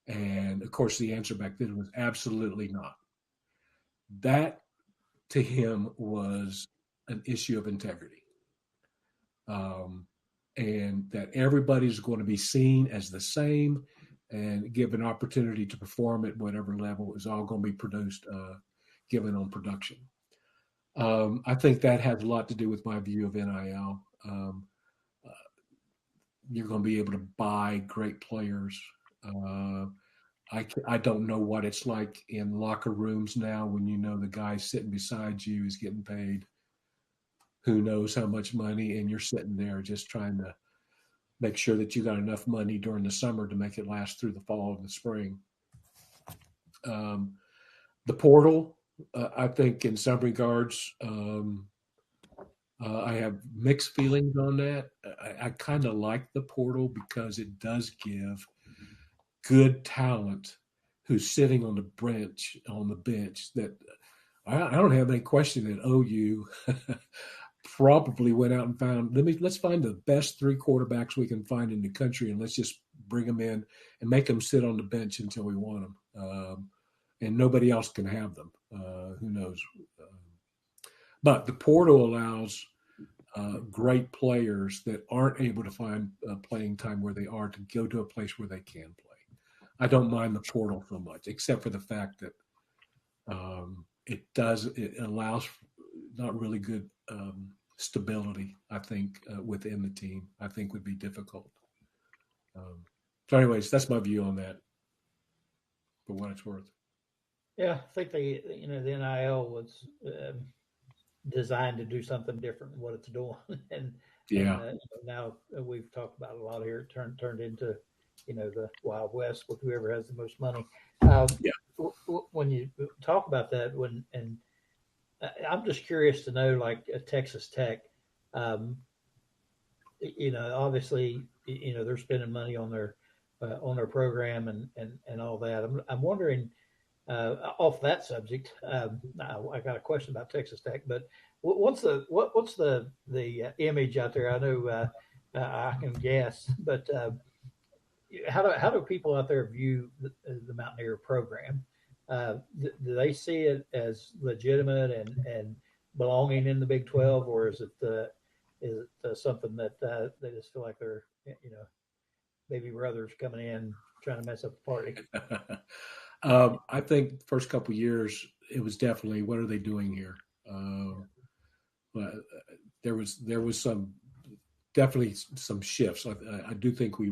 And of course, the answer back then was absolutely not. That to him was an issue of integrity. And that everybody's going to be seen as the same and give an opportunity to perform at whatever level is all going to be produced, given on production. I think that has a lot to do with my view of NIL. You're going to be able to buy great players. I don't know what it's like in locker rooms now when the guy sitting beside you is getting paid who knows how much money, and you're sitting there just trying to make sure that you got enough money during the summer to make it last through the fall and the spring. The portal, I think in some regards, I have mixed feelings on that. I kind of like the portal because it does give good talent who's sitting on the bench that I don't have any question that OU probably went out and found, let's find the best 3 quarterbacks we can find in the country and let's just bring them in and make them sit on the bench until we want them. And nobody else can have them. Who knows? But the portal allows great players that aren't able to find playing time where they are to go to a place where they can play. I don't mind the portal so much, except for the fact that it allows not really good stability, I think, within the team, I think would be difficult. So anyways, that's my view on that, for what it's worth. Yeah, I think the NIL was designed to do something different than what it's doing. and now we've talked about a lot here, it turned into, the Wild West with whoever has the most money. When you talk about that, I'm just curious to know, like Texas Tech, obviously, they're spending money on their program and all that. I'm wondering, off that subject, I got a question about Texas Tech, but what's the image out there? I know I can guess, but how do people out there view the Mountaineer program? Do they see it as legitimate and belonging in the Big 12, or is it something that they just feel like they're baby brothers coming in trying to mess up the party? I think the first couple of years it was definitely, what are they doing here? But there was definitely some shifts. I do think we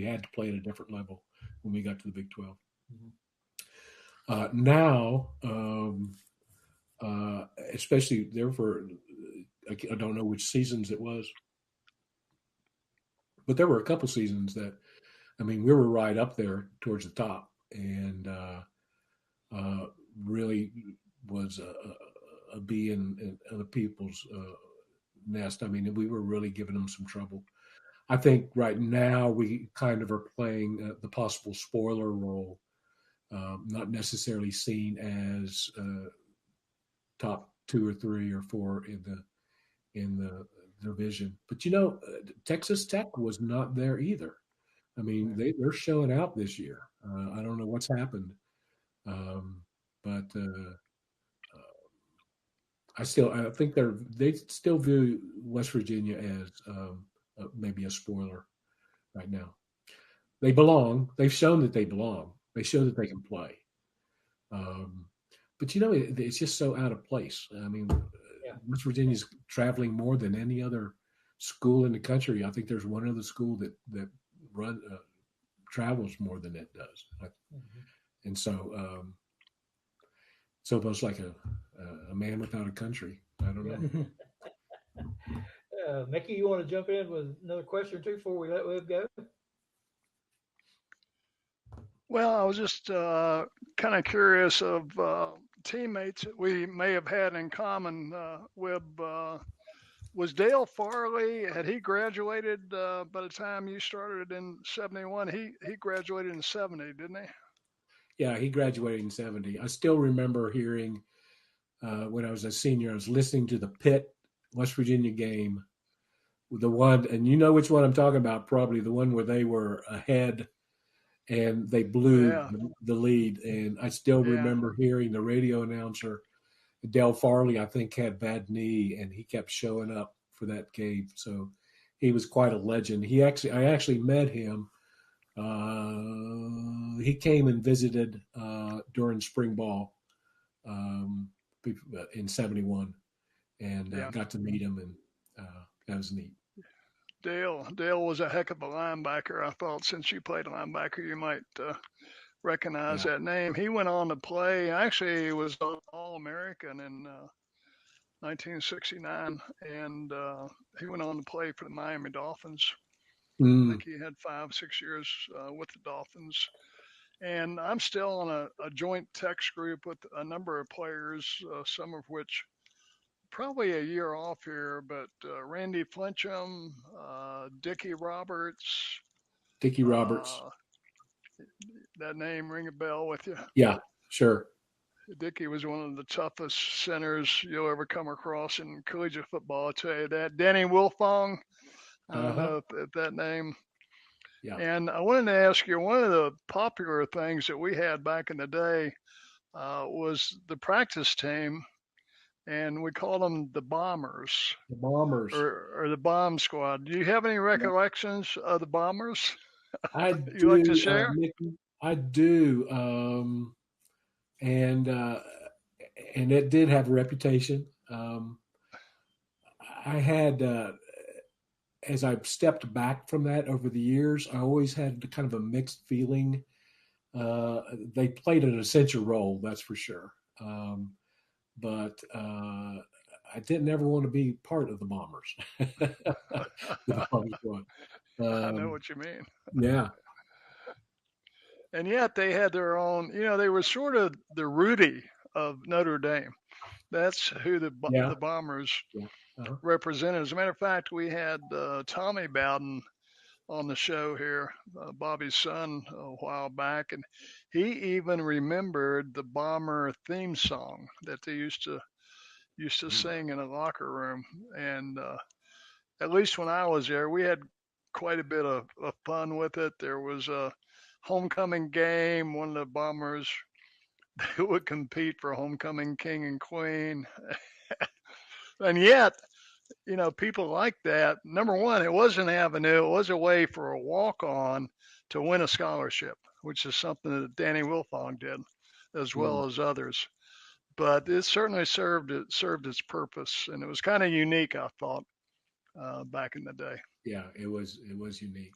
had to play at a different level when we got to the Big 12. Mm-hmm. Now, especially I don't know which seasons it was, but there were a couple seasons that, we were right up there towards the top, and really was a bee in other people's nest. I mean, we were really giving them some trouble. I think right now we kind of are playing the possible spoiler role, not necessarily seen as top 2 or 3 or 4 in the division. But Texas Tech was not there either. I mean, they're showing out this year. I don't know what's happened, but I think they still view West Virginia as maybe a spoiler right now. They belong. They've shown that they belong. They show that they can play. But it's just so out of place. I mean, West Virginia's traveling more than any other school in the country. I think there's one other school that travels more than it does. And so it's almost like a man without a country. I don't know. Mickey, you want to jump in with another question or two before we let Webb go? Well, I was just kind of curious of teammates that we may have had in common. Webb, was Dale Farley, had he graduated by the time you started in 71? He graduated in 70, didn't he? Yeah, he graduated in 70. I still remember hearing when I was a senior, I was listening to the Pitt West Virginia game, the one, and you know which one I'm talking about, probably the one where they were ahead and they blew the lead. And I still remember hearing the radio announcer, Dale Farley, I think, had bad knee, and he kept showing up for that game. So he was quite a legend. I actually met him. He came and visited during spring ball in 71, and got to meet him, and that was neat. Dale was a heck of a linebacker. I thought since you played linebacker, you might recognize that name. He went on to play. Actually, he was an All-American in 1969, and he went on to play for the Miami Dolphins. I think he had 5-6 years with the Dolphins. And I'm still on a joint text group with a number of players, some of which probably a year off here, but Randy Flincham, Dickie Roberts. That name ring a bell with you? Yeah, sure. Dickie was one of the toughest centers you'll ever come across in collegiate football. I'll tell you that. Danny Wilfong, I don't know if that name. Yeah. And I wanted to ask you, one of the popular things that we had back in the day was the practice team, and we called them the Bombers. The Bombers. Or the Bomb Squad. Do you have any recollections of the Bombers? I do. You like to share? Mickey, I do. And it did have a reputation. I had, as I've stepped back from that over the years, I always had kind of a mixed feeling. They played an essential role, that's for sure. But I didn't ever want to be part of the Bombers. The Bomber Squad. I know what you mean. Yeah. And yet they had their own, they were sort of the Rudy of Notre Dame. That's who the Bombers represented. As a matter of fact, we had Tommy Bowden on the show here, Bobby's son, a while back, and he even remembered the Bomber theme song that they used to sing in a locker room. And at least when I was there, we had quite a bit of fun with it. There was a homecoming game. One of the Bombers would compete for homecoming king and queen. And yet, people like that. Number one, it was an avenue. It was a way for a walk-on to win a scholarship, which is something that Danny Wilfong did, as well as others. But it certainly served its purpose, and it was kind of unique, I thought, back in the day. Yeah, it was unique.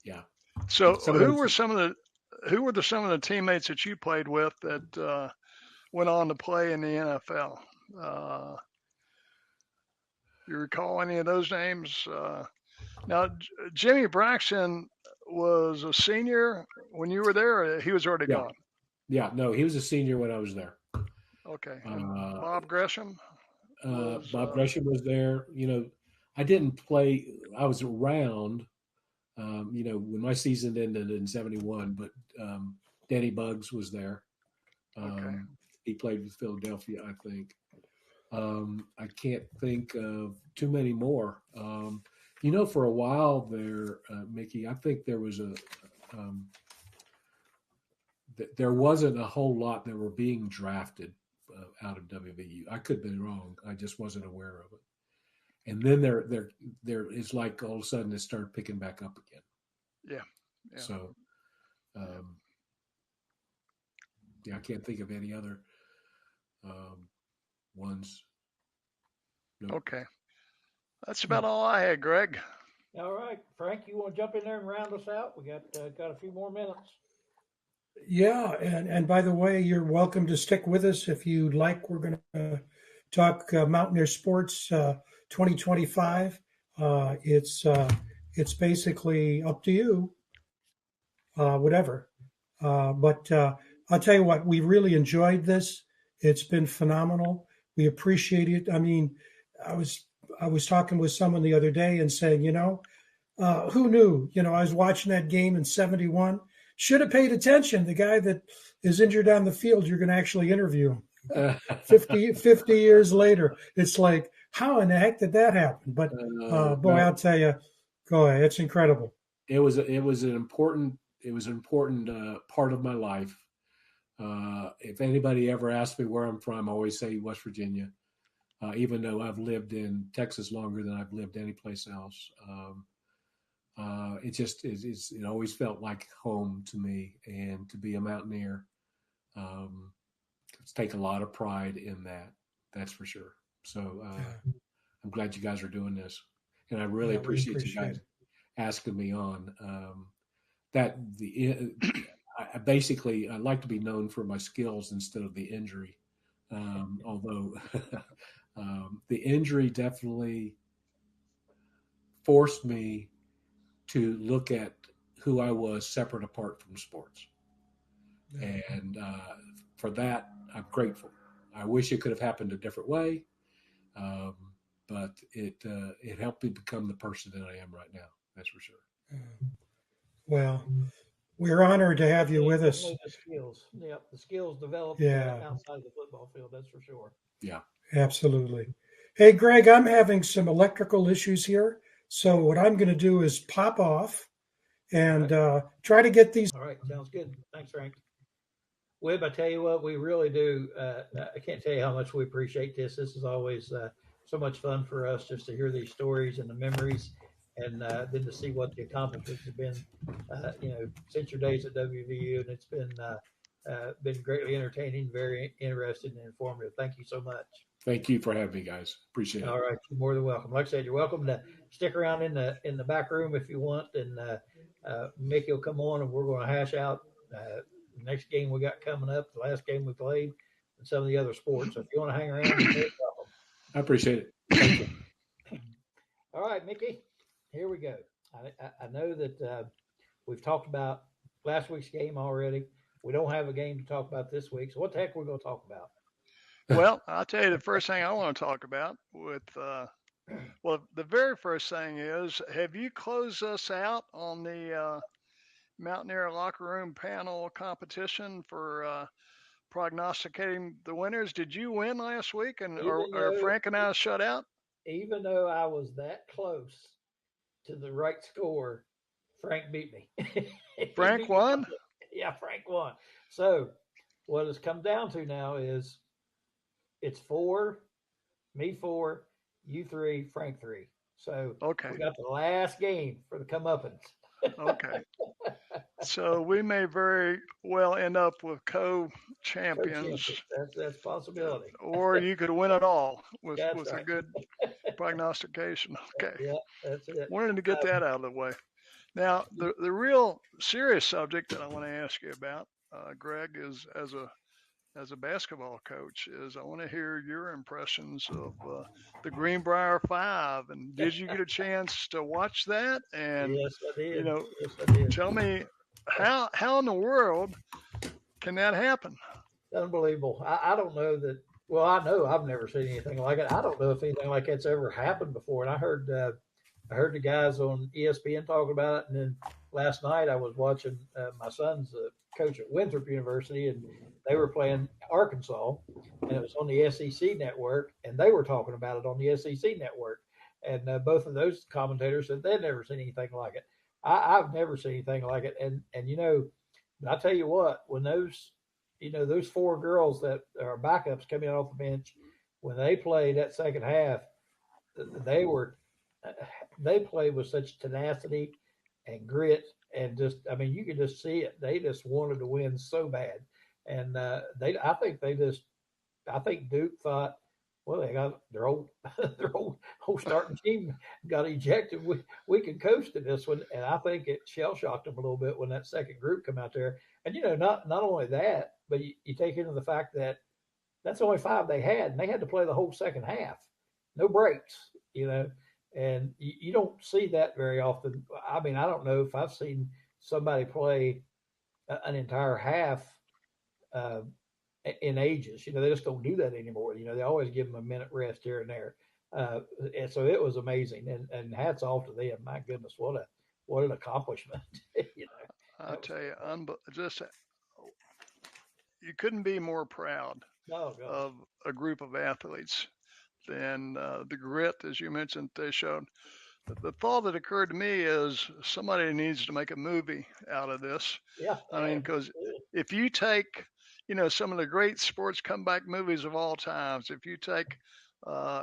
Yeah. So, who were some of the teammates that you played with that went on to play in the NFL? You recall any of those names? Now, Jimmy Braxton was a senior when you were there, or he was already gone? Yeah, no, he was a senior when I was there. Okay. Bob Gresham? Bob Gresham was there. I didn't play. I was around, when my season ended in 71, but Danny Buggs was there. He played with Philadelphia, I think. I can't think of too many more. For a while there, Mickey, I think there was there wasn't a whole lot that were being drafted out of WVU. I could be wrong. I just wasn't aware of it. And then there it's like all of a sudden it started picking back up again. Yeah. So, I can't think of any other ones. Nope. Okay. That's about all I had, Greg. All right, Frank, you want to jump in there and round us out? We got a few more minutes. Yeah, and by the way, you're welcome to stick with us if you'd like. We're going to talk Mountaineer Sports 2025. It's basically up to you, whatever. But I'll tell you what, we really enjoyed this. It's been phenomenal. We appreciate it. I mean, I was talking with someone the other day and saying, who knew? I was watching that game in 71. Should have paid attention. The guy that is injured on the field, you're going to actually interview him. 50 years later, it's like, how in the heck did that happen? But boy, I'll tell you, go ahead. It's incredible. It was an important part of my life. If anybody ever asks me where I'm from, I always say West Virginia, even though I've lived in Texas longer than I've lived anyplace else. It always felt like home to me, and to be a Mountaineer, take a lot of pride in that. That's for sure. So I'm glad you guys are doing this, and I really appreciate you guys asking me on. I like to be known for my skills instead of the injury. Although the injury definitely forced me to look at who I was separate apart from sports. And for that, I'm grateful. I wish it could have happened a different way, but it helped me become the person that I am right now. That's for sure. Well, we're honored to have you with us. The skills developed outside of the football field, that's for sure. Yeah, absolutely. Hey, Greg, I'm having some electrical issues here. So what I'm going to do is pop off and try to get these. All right, sounds good. Thanks, Frank. Wib, I tell you what, we really do. I can't tell you how much we appreciate this. This is always so much fun for us just to hear these stories and the memories, and then to see what the accomplishments have been, since your days at WVU. And it's been greatly entertaining, very interesting and informative. Thank you so much. Thank you for having me, guys. Appreciate it. All right, you're more than welcome. Like I said, you're welcome to stick around in the back room if you want, and Mickey will come on, and we're going to hash out the next game we got coming up, the last game we played, and some of the other sports. So if you want to hang around, you're welcome. I appreciate it. Thank you. All right, Mickey, here we go. I know that we've talked about last week's game already. We don't have a game to talk about this week, so what the heck are we going to talk about? Well, I'll tell you the first thing I want to talk about the very first thing is, have you closed us out on the Mountaineer locker room panel competition for prognosticating the winners? Did you win last week, or Frank and I shut out? Even though I was that close to the right score, Frank beat me. Frank won? Yeah, Frank won. So what it's come down to now is it's 4, me 4, you 3, Frank 3. So we got the last game for the comeuppance. Okay. So we may very well end up with co-champions. That's a possibility. Or you could win it all with a good prognostication. Okay. Yeah, that's it. Wanted to get that out of the way. Now, the real serious subject that I want to ask you about, Greg, is as a basketball coach, is I want to hear your impressions of the Greenbrier 5. And did you get a chance to watch that? And yes, I did. Yes, I did. Tell me how in the world can that happen? Unbelievable. I don't know that Well, I know I've never seen anything like it. I don't know if anything like that's ever happened before. And I heard the guys on ESPN talking about it, and then last night I was watching my son's coach at Winthrop University, and they were playing Arkansas, and it was on the SEC network, and they were talking about it on the SEC network, and both of those commentators said they'd never seen anything like it. I've never seen anything like it, and I tell you what, when those four girls that are backups coming off the bench, when they played that second half, they were they played with such tenacity and grit, and just I mean you could just see it. They just wanted to win so bad, and I think Duke thought, well, they got their old whole starting team got ejected. We can coast to this one, and I think it shell shocked them a little bit when that second group come out there. And not only that, but you take into the fact that that's only five they had, and they had to play the whole second half, no breaks. And you don't see that very often. I mean, I don't know if I've seen somebody play an entire half uh, in ages. They just don't do that anymore. They always give them a minute rest here and there. And so it was amazing, and hats off to them. My goodness, what an accomplishment! I'll tell you, just you couldn't be more proud of a group of athletes than the grit, as you mentioned, they showed. The thought that occurred to me is somebody needs to make a movie out of this. Yeah. I mean, because if you take, some of the great sports comeback movies of all times, if you take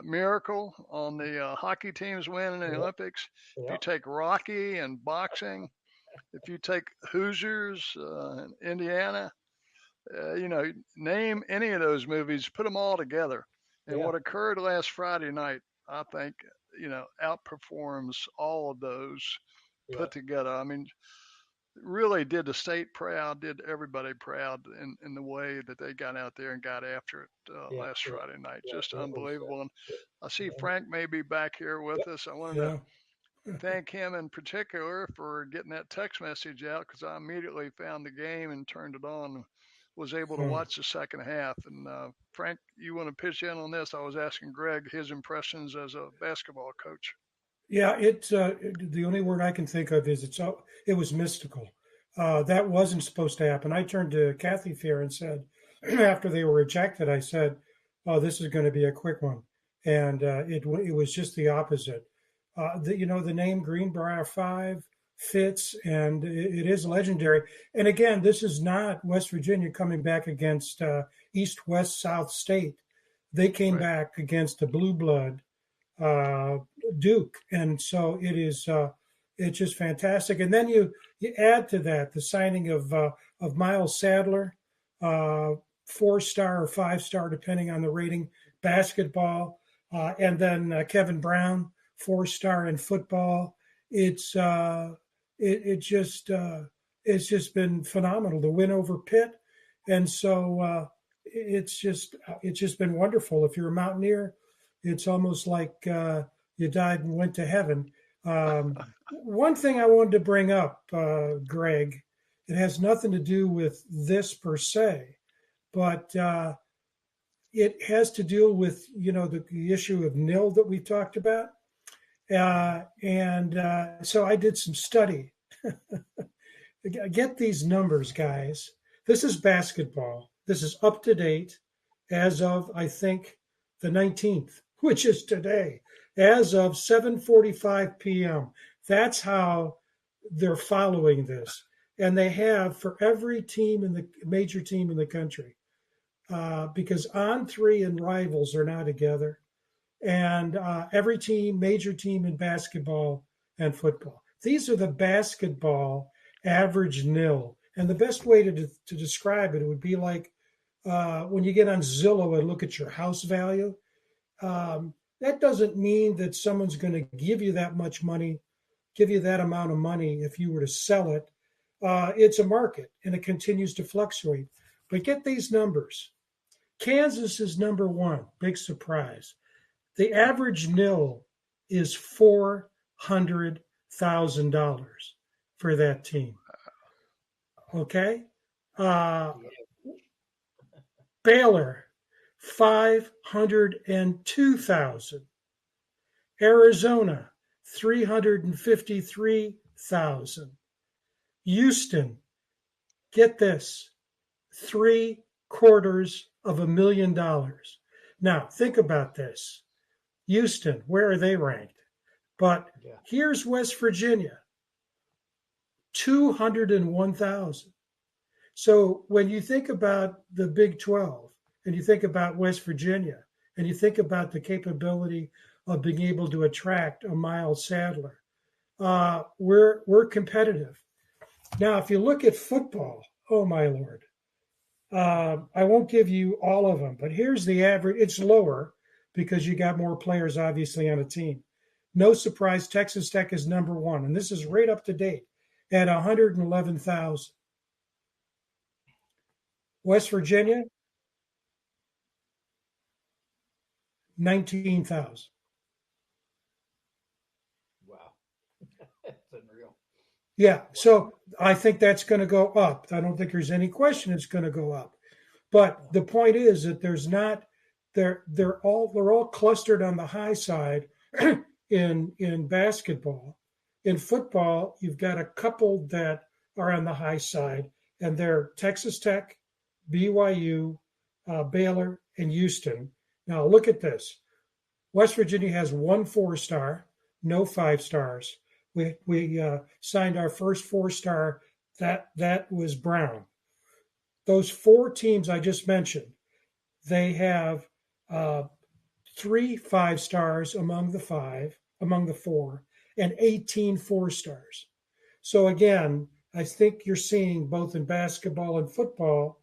Miracle on the hockey teams winning the Olympics, if you take Rocky and boxing, if you take Hoosiers in Indiana, name any of those movies, put them all together. And what occurred last Friday night, I think, outperforms all of those put together. I mean, really did the state proud, did everybody proud in the way that they got out there and got after it last Friday night. Just unbelievable. And I see Frank may be back here with us. I wanted to thank him in particular for getting that text message out, because I immediately found the game and turned it on. Was able to watch the second half. And Frank, you want to pitch in on this? I was asking Greg his impressions as a basketball coach. Yeah, it's the only word I can think of is it was mystical. That wasn't supposed to happen. I turned to Kathy Fair and said, after they were ejected, I said, "Oh, this is going to be a quick one," and it was just the opposite. The name Greenbrier 5 fits, and it is legendary. And again, this is not West Virginia coming back against East, West, South State. They came back against a blue blood Duke, and so it's just fantastic. And then you add to that the signing of Miles Sadler, 4-star or 5-star depending on the rating, basketball, and then Kevin Brown, 4-star in football. It's just been phenomenal. The win over Pitt, and so it's just been wonderful. If you're a Mountaineer, it's almost like you died and went to heaven. One thing I wanted to bring up, Greg, it has nothing to do with this per se, but it has to do with the issue of nil that we talked about. So I did some study. Get these numbers, guys. This is basketball. This is up to date as of, I think, the 19th, which is today, as of 7:45 p.m. That's how they're following this. And they have for every team in the major team in the country, because On3 and Rivals are now together. And every team, major team in basketball and football. These are the basketball average nil. And the best way to describe it would be like when you get on Zillow and look at your house value. That doesn't mean that someone's going to give you that much money, give you that amount of money if you were to sell it. It's a market, and it continues to fluctuate. But get these numbers. Kansas is number one. Big surprise. The average nil is $400,000 for that team. Okay? Baylor, 502,000. Arizona, 353,000. Houston, get this, $750,000. Now, think about this. Houston, where are they ranked? But here's West Virginia, 201,000. So when you think about the Big 12 and you think about West Virginia and you think about the capability of being able to attract a Miles Sadler, we're competitive. Now, if you look at football, oh my Lord, I won't give you all of them, but here's the average. It's lower because you got more players, obviously, on a team. No surprise, Texas Tech is number one, and this is right up to date at 111,000. West Virginia, 19,000. Wow. That's unreal. Yeah, so I think that's going to go up. I don't think there's any question it's going to go up. But the point is that there's not they're all clustered on the high side in basketball. In football, you've got a couple that are on the high side, and they're Texas Tech, BYU, Baylor, and Houston. Now look at this. West Virginia has 1 4-star, no 5 stars. We signed our first 4-star. That was Brown. Those 4 teams I just mentioned, they have 3 5-stars among the 4, and 18 4-stars. So again, I think you're seeing both in basketball and football,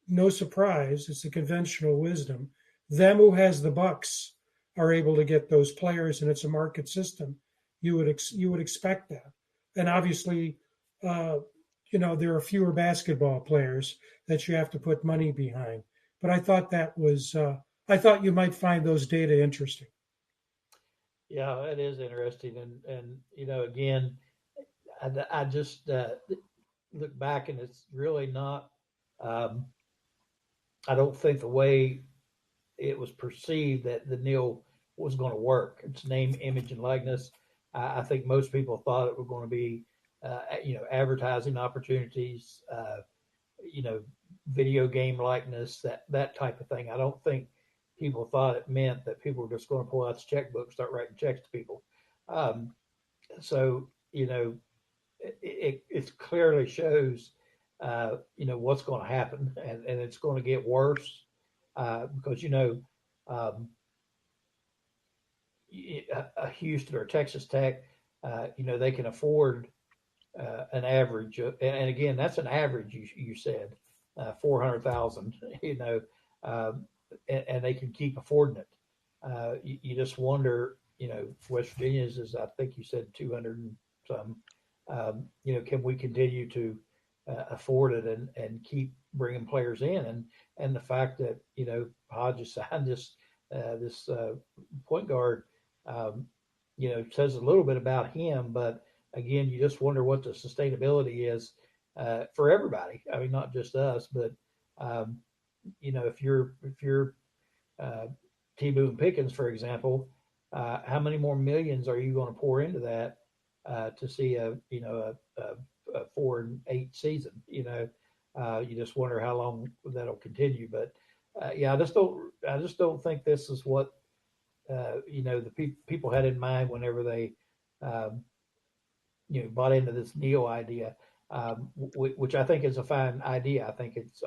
no surprise, it's the conventional wisdom. Them who has the bucks are able to get those players, and it's a market system. You would expect that, and obviously, there are fewer basketball players that you have to put money behind. But I thought I thought you might find those data interesting. Yeah, it is interesting, and again, I just look back, and it's really not. I don't think the way it was perceived that the NIL was going to work. It's name, image, and likeness. I think most people thought it was going to be, advertising opportunities, video game likeness, that type of thing. I don't think people thought it meant that people were just going to pull out the checkbook, start writing checks to people. So it clearly shows, what's going to happen, and it's going to get worse because a Houston or Texas Tech, they can afford an average, and again, that's an average. You said 400,000, and they can keep affording it. You just wonder, West Virginia's is, I think you said 200 and some. Can we continue to afford it and keep bringing players in? And the fact that Hodges signed this point guard, says a little bit about him, but again, you just wonder what the sustainability is for everybody. I mean, not just us, but if you're T. Boone Pickens, for example, how many more millions are you going to pour into that to see a 4-8 season? You just wonder how long that'll continue. But I just don't think this is what the people had in mind whenever they bought into this NIL idea, which I think is a fine idea. I think it's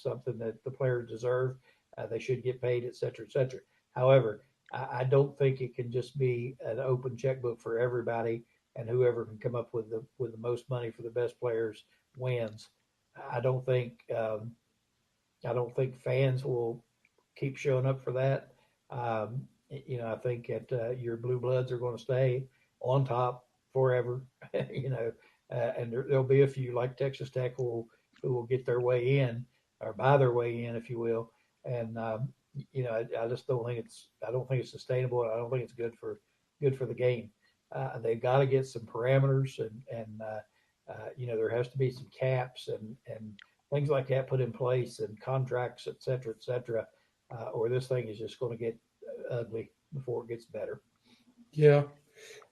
something that the players deserve. They should get paid, et cetera, et cetera. However, I don't think it can just be an open checkbook for everybody, and whoever can come up with the most money for the best players wins. I don't think fans will keep showing up for that. I think that your blue bloods are going to stay on top forever. And there'll be a few like Texas Tech who will get their way in, or buy their way in, if you will. And I just don't think it's sustainable. I don't think it's good for the game. They've got to get some parameters, and there has to be some caps and things like that put in place, and contracts, et cetera, et cetera. or this thing is just going to get ugly before it gets better. Yeah,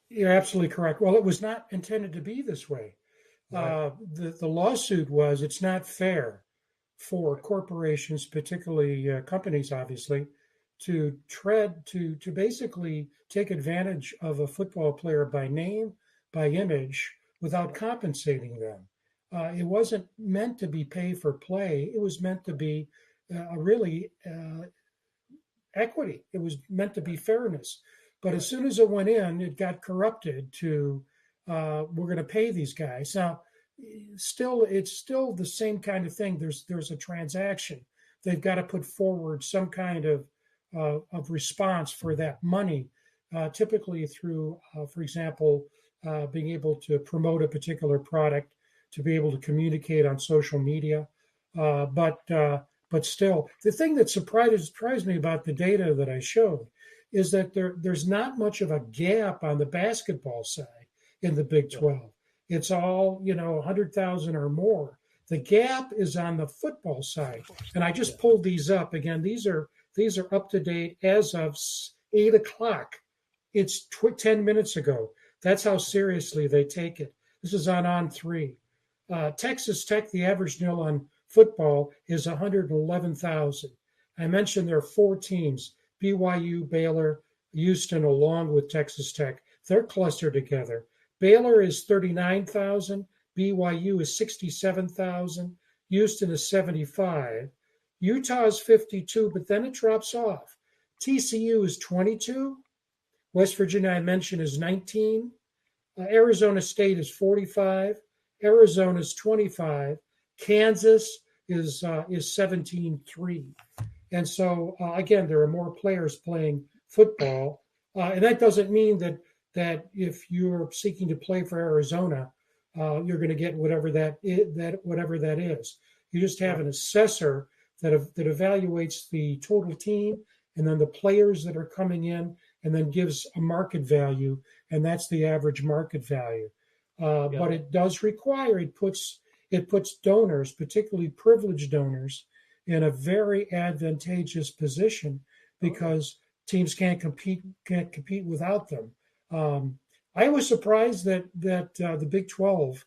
you're absolutely correct. Well, it was not intended to be this way. Right. The lawsuit was it's not fair for corporations, particularly companies, obviously, to basically take advantage of a football player by name, by image, without compensating them. It wasn't meant to be pay for play. It was meant to be really equity. It was meant to be fairness. But as soon as it went in, it got corrupted to we're going to pay these guys. Now, it's still the same kind of thing. There's a transaction. They've got to put forward some kind of response for that money, typically through, for example, being able to promote a particular product, to be able to communicate on social media. But still, the thing that surprised me about the data that I showed is that there's not much of a gap on the basketball side in the Big 12. It's all, 100,000 or more. The gap is on the football side. And I just pulled these up. Again, these are up to date as of 8 o'clock. It's 10 minutes ago. That's how seriously they take it. This is on 3. Texas Tech, the average nil on football is 111,000. I mentioned there are 4 teams, BYU, Baylor, Houston, along with Texas Tech. They're clustered together. Baylor is 39,000. BYU is 67,000. Houston is 75. Utah is 52, but then it drops off. TCU is 22. West Virginia, I mentioned, is 19. Arizona State is 45. Arizona is 25. Kansas is 17-3. And so, again, there are more players playing football. And that doesn't mean that if you're seeking to play for Arizona, you're going to get whatever that is. You just have an assessor that evaluates the total team and then the players that are coming in and then gives a market value, and that's the average market value. But it does require, it puts donors, particularly privileged donors, in a very advantageous position because teams can't compete without them. I was surprised that the Big 12,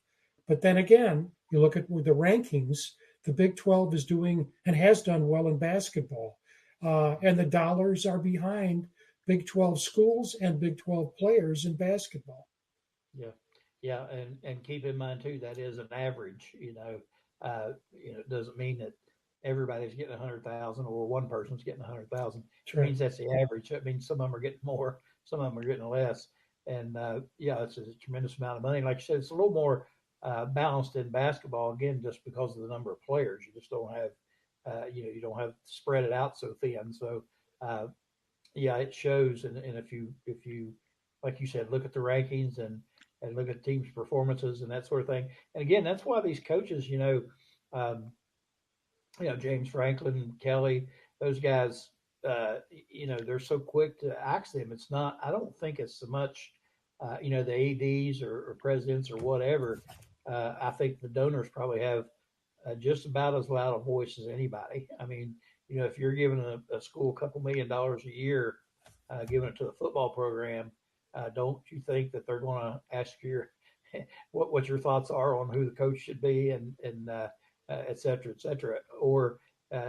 but then again, you look at the rankings, the Big 12 is doing and has done well in basketball, and the dollars are behind Big 12 schools and Big 12 players in basketball. Yeah, and keep in mind too that is an average. It doesn't mean that everybody's getting 100,000 or one person's getting 100,000. It means that's the average. That means some of them are getting more, some of them are getting less, and it's a tremendous amount of money. Like you said, it's a little more balanced in basketball again, just because of the number of players. You just don't have, you don't have spread it out so thin. So it shows. And if you like you said, look at the rankings and look at teams' performances and that sort of thing. And again, that's why these coaches, James Franklin, Kelly, those guys, they're so quick to ask them. It's not, I don't think it's so much, the ADs or presidents or whatever. I think the donors probably have just about as loud a voice as anybody. I mean, if you're giving a school a couple $1 million a year, giving it to the football program, don't you think that they're going to ask you what your thoughts are on who the coach should be and et cetera, et cetera? Or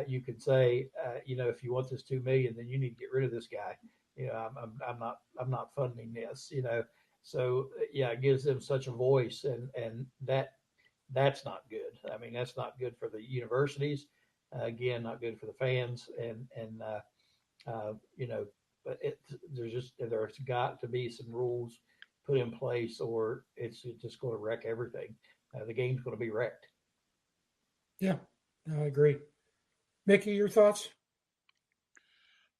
you could say, if you want this $2 million, then you need to get rid of this guy. I'm not funding this. So it gives them such a voice, and that's not good. I mean, that's not good for the universities. Again, not good for the fans, but there's got to be some rules put in place, or it's just going to wreck everything. The game's going to be wrecked. Yeah, I agree. Mickey, your thoughts?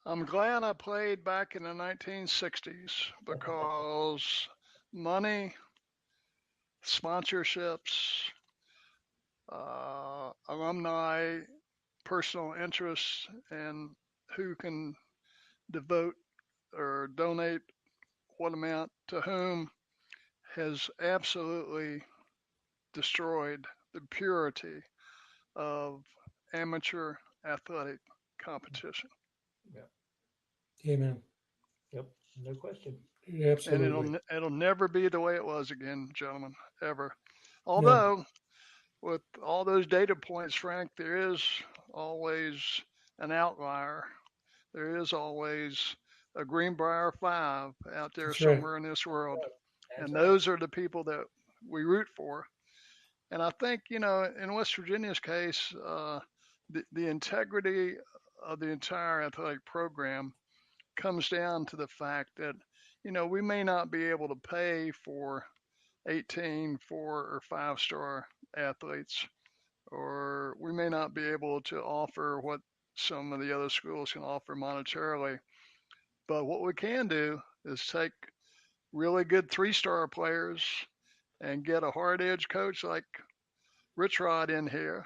I'm glad I played back in the 1960s because money, sponsorships, alumni, personal interests, and who can devote or donate what amount to whom has absolutely destroyed the purity of amateur athletic competition. Yeah. Amen. Yep. No question. Absolutely. And it'll never be the way it was again, gentlemen, ever. No. Although, with all those data points, Frank, there is always an outlier. There is always a Greenbrier 5 out there That's somewhere right. in this world. That's And right. those are the people that we root for. And I think, in West Virginia's case, the integrity of the entire athletic program comes down to the fact that, we may not be able to pay for 18 4 or 5-star athletes, or we may not be able to offer what some of the other schools can offer monetarily. But what we can do is take really good 3-star players and get a hard edge coach like Rich Rod in here,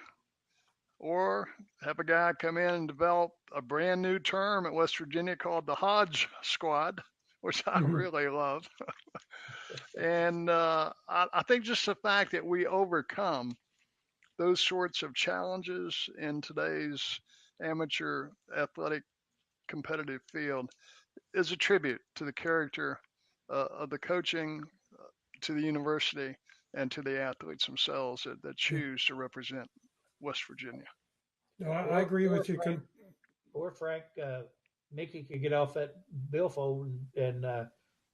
or have a guy come in and develop a brand new term at West Virginia called the Hodge Squad, which I really love. And I think just the fact that we overcome those sorts of challenges in today's amateur athletic competitive field is a tribute to the character of the coaching, to the university, and to the athletes themselves that choose to represent West Virginia. No, I agree with you. Or Frank, Mickey could get off that billfold and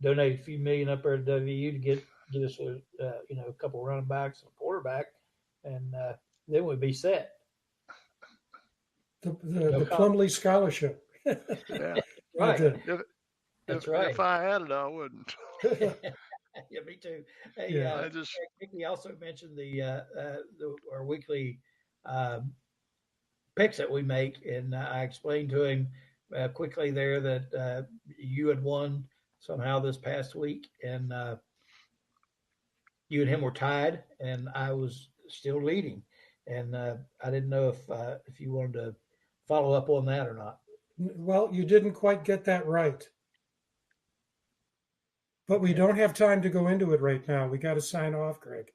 donate a few million up there at WVU to get us a couple of running backs and a quarterback, and then we'd be set. The Plumlee Scholarship. Yeah, right. If right. If I had it, I wouldn't. Yeah, me too. Hey, I just Mickey also mentioned our weekly picks that we make, and I explained to him quickly there that you had won somehow this past week, and you and him were tied, and I was still leading, and I didn't know if you wanted to follow up on that or not. Well, you didn't quite get that right. But we don't have time to go into it right now. We got to sign off, Greg.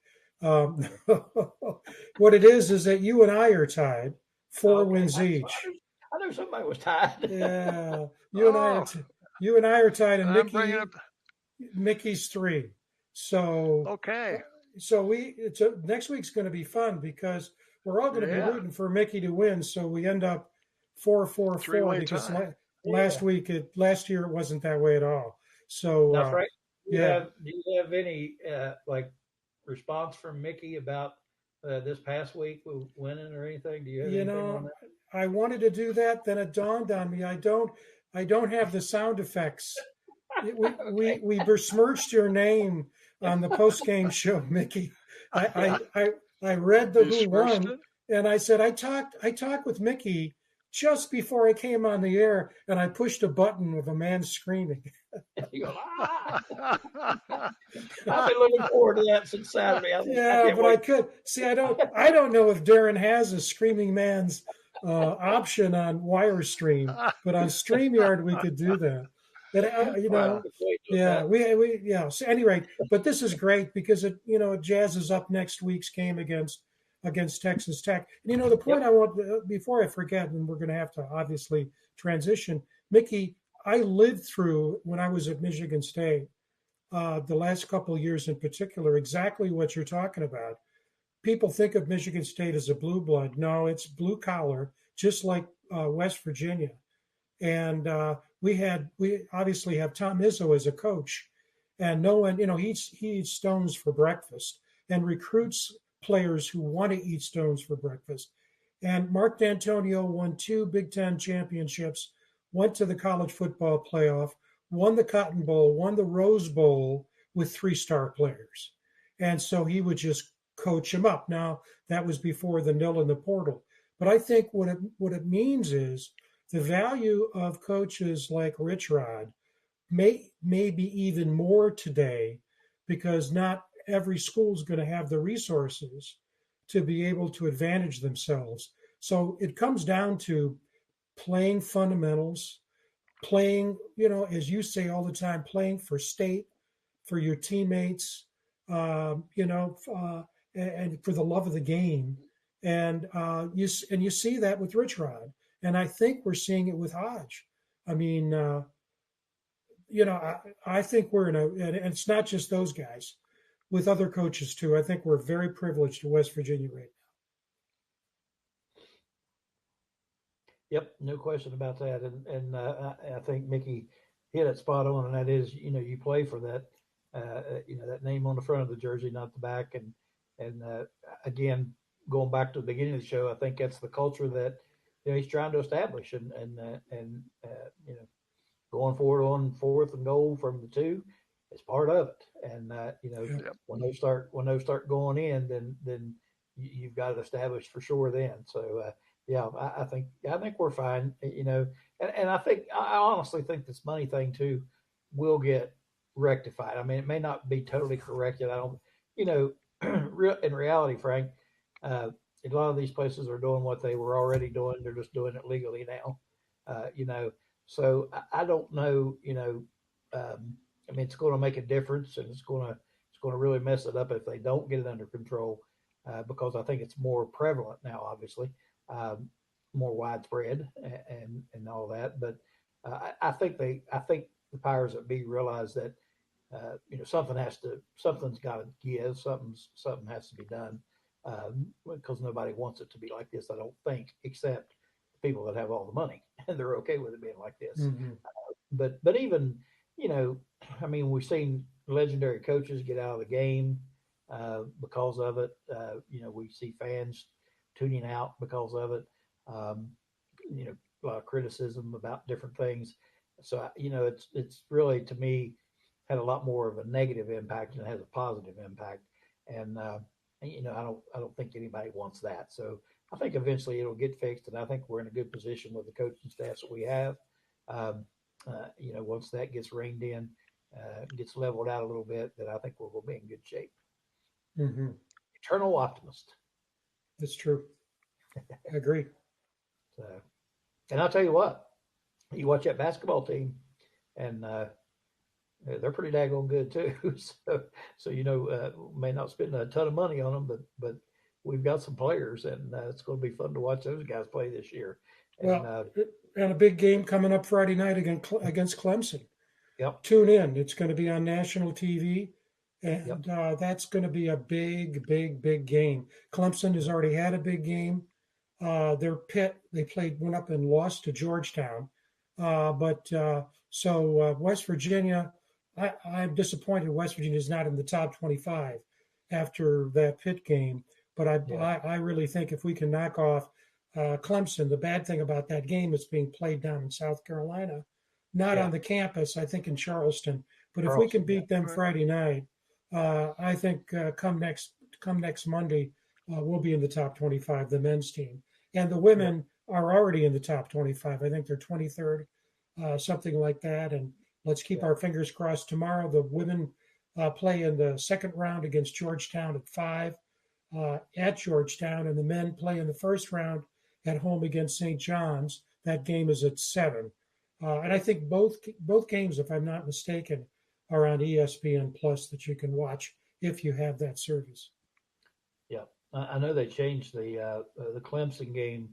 What it is that you and I are tied, 4 wins each. I knew somebody was tied. Yeah, you and I are tied, and Mickey's 3. So okay. So next week's going to be fun because we're all going to be rooting for Mickey to win. So we end up 4-4-4 because last year it wasn't that way at all. So now, Frank, do you have any response from Mickey about this past week winning or anything? Do you have anything on that? I wanted to do that, then it dawned on me I don't have the sound effects. We besmirched your name on the post-game show, Mickey. I read the who won, and I said I talked with Mickey just before I came on the air, and I pushed a button with a man screaming. You go, I've been looking forward to that since Saturday. I could see. I don't know if Darren has a screaming man's option on Wirestream, but on StreamYard we could do that. But So anyway, but this is great because it jazzes up next week's game against Texas Tech. And the point I want before I forget, and we're going to have to obviously transition, Mickey. I lived through when I was at Michigan State, the last couple of years in particular, exactly what you're talking about. People think of Michigan State as a blue blood. No, it's blue collar, just like West Virginia. And we obviously have Tom Izzo as a coach, and no one, he eats stones for breakfast and recruits players who want to eat stones for breakfast. And Mark D'Antonio won 2 Big Ten championships, went to the college football playoff, won the Cotton Bowl, won the Rose Bowl with 3-star players. And so he would just coach them up. Now, that was before the nil in the portal. But I think what it means is the value of coaches like Rich Rod may be even more today because not every school is going to have the resources to be able to advantage themselves. So it comes down to playing fundamentals, playing, as you say all the time, playing for state, for your teammates, and for the love of the game. And you see that with Rich Rod. And I think we're seeing it with Hodge. I mean, I think we're and it's not just those guys, with other coaches too. I think we're very privileged in West Virginia right Yep, no question about that. And I think Mickey hit it spot on, and that is, you play for that, that name on the front of the jersey, not the back. And again, going back to the beginning of the show, I think that's the culture that he's trying to establish, and going forward on 4th and goal from the 2 is part of it. And now. when those start going in, then you've got it established for sure. Then yeah, I think we're fine. And I honestly think this money thing too will get rectified. I mean, it may not be totally corrected. I don't, in reality, Frank, a lot of these places are doing what they were already doing. They're just doing it legally now. So I don't know. I mean, it's going to make a difference, and it's going to really mess it up if they don't get it under control, because I think it's more prevalent now, obviously, more widespread and all that. But I think the powers that be realize that something's got to give, something has to be done, because nobody wants it to be like this. I don't think, except people that have all the money and they're okay with it being like this. Mm-hmm. But even, I mean, we've seen legendary coaches get out of the game because of it. We see fans tuning out because of it. A lot of criticism about different things. So, it's really, to me, had a lot more of a negative impact than it has a positive impact. And, I don't think anybody wants that. So I think eventually it'll get fixed, and I think we're in a good position with the coaching staffs that we have. Once that gets reined in, gets leveled out a little bit, then I think we're going to be in good shape. Mm-hmm. Eternal optimist. That's true. I agree. So, and I'll tell you what, you watch that basketball team, and they're pretty daggone good too. So may not spend a ton of money on them, but we've got some players, and it's going to be fun to watch those guys play this year. And a big game coming up Friday night against Clemson. Yep. Tune in. It's going to be on national TV, and that's going to be a big, big, big game. Clemson has already had a big game. Their Pitt, went up and lost to Georgetown. So West Virginia, I'm disappointed West Virginia is not in the top 25 after that Pitt game. But I really think if we can knock off Clemson, the bad thing about that game is being played down in South Carolina, not on the campus, I think in Charleston. But if we can beat them Friday night, I think come next Monday, we'll be in the top 25, the men's team. And the women are already in the top 25. I think they're 23rd, something like that. And let's keep our fingers crossed. Tomorrow, the women play in the second round against Georgetown at 5 at Georgetown, and the men play in the first round at home against St. John's. That game is at 7. And I think both games, if I'm not mistaken, are on ESPN Plus that you can watch if you have that service. Yeah, I know they changed the Clemson game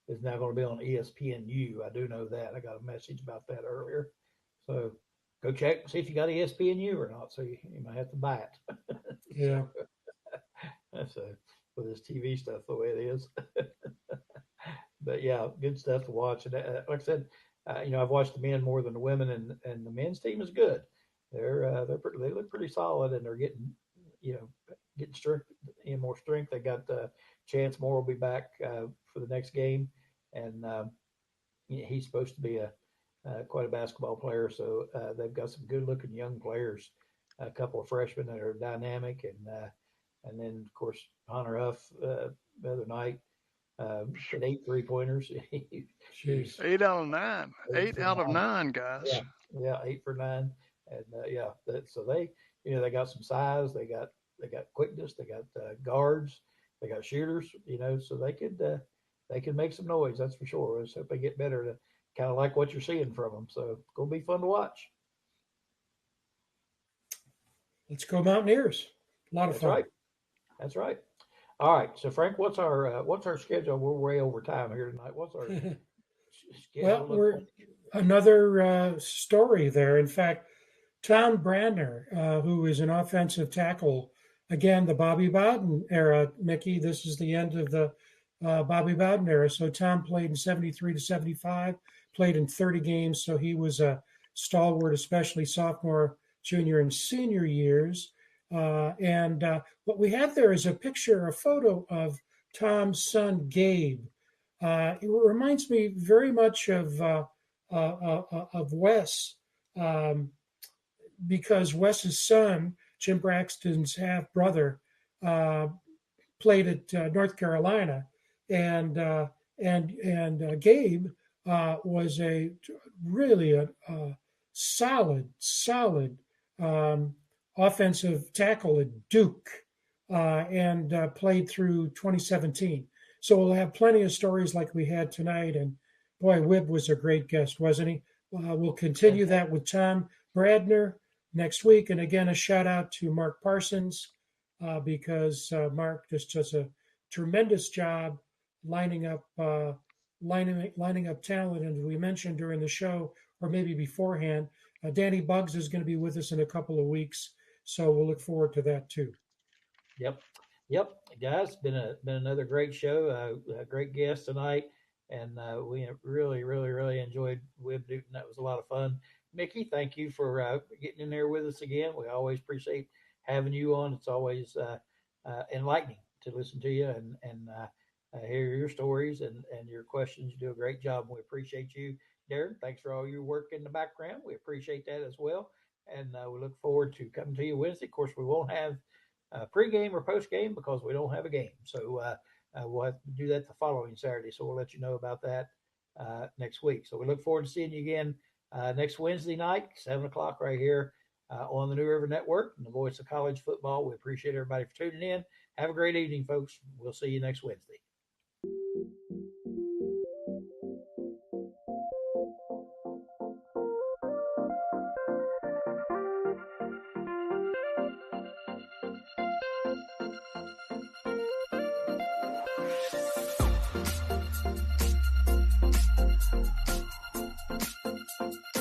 is now going to be on ESPNU. I do know that. I got a message about that earlier. So go check and see if you got ESPNU or not. So you might have to buy it. Yeah. So with this TV stuff the way it is. But yeah, good stuff to watch. And like I said, I've watched the men more than the women, and the men's team is good. They look pretty solid, and they're getting strength, more strength. They got Chance Moore will be back for the next game, and he's supposed to be quite a basketball player. So they've got some good looking young players, a couple of freshmen that are dynamic, and then of course Hunter Huff the other night hit 8 3-pointers. 8 out of 9. 8 out of 9, guys. Yeah, 8 for 9, and so they they got some size, they got quickness, they got guards, they got shooters, so they could make some noise, that's for sure. Let's hope they get better to kind of like what you're seeing from them. So it's gonna be fun to watch. Let's go Mountaineers. A lot of fun. That's right. All right. So Frank, what's our schedule? We're way over time here tonight. What's our schedule? Well, another story there. In fact, Tom Brandner, who is an offensive tackle, again, the Bobby Bowden era, Mickey. This is the end of the Bobby Bowden era. So Tom played in 73 to 75, played in 30 games. So he was a stalwart, especially sophomore, junior, and senior years. And what we have there is a picture, a photo of Tom's son, Gabe. It reminds me very much of Wes. Because Wes's son, Jim Braxton's half brother, uh, played at North Carolina, and Gabe was a really a solid um, offensive tackle at Duke, and played through 2017. So we'll have plenty of stories like we had tonight. And boy, Wib was a great guest, wasn't he? We'll continue that with Tom Bradner next week. And again, a shout out to Mark Parsons, because Mark just does a tremendous job lining up talent. And as we mentioned during the show, or maybe beforehand, Danny Buggs is going to be with us in a couple of weeks, so we'll look forward to that too. Yep, guys, been another great show, a great guest tonight, and we really enjoyed Wib Newton. That was a lot of fun. Mickey, thank you for getting in there with us again. We always appreciate having you on. It's always enlightening to listen to you and hear your stories and your questions. You do a great job, and we appreciate you. Darren, thanks for all your work in the background. We appreciate that as well, and we look forward to coming to you Wednesday. Of course, we won't have pre-game or post-game because we don't have a game, so we'll have to do that the following Saturday. So we'll let you know about that next week. So we look forward to seeing you again next Wednesday night, 7:00 right here on the New River Network, and the voice of college football. We appreciate everybody for tuning in. Have a great evening, folks. We'll see you next Wednesday.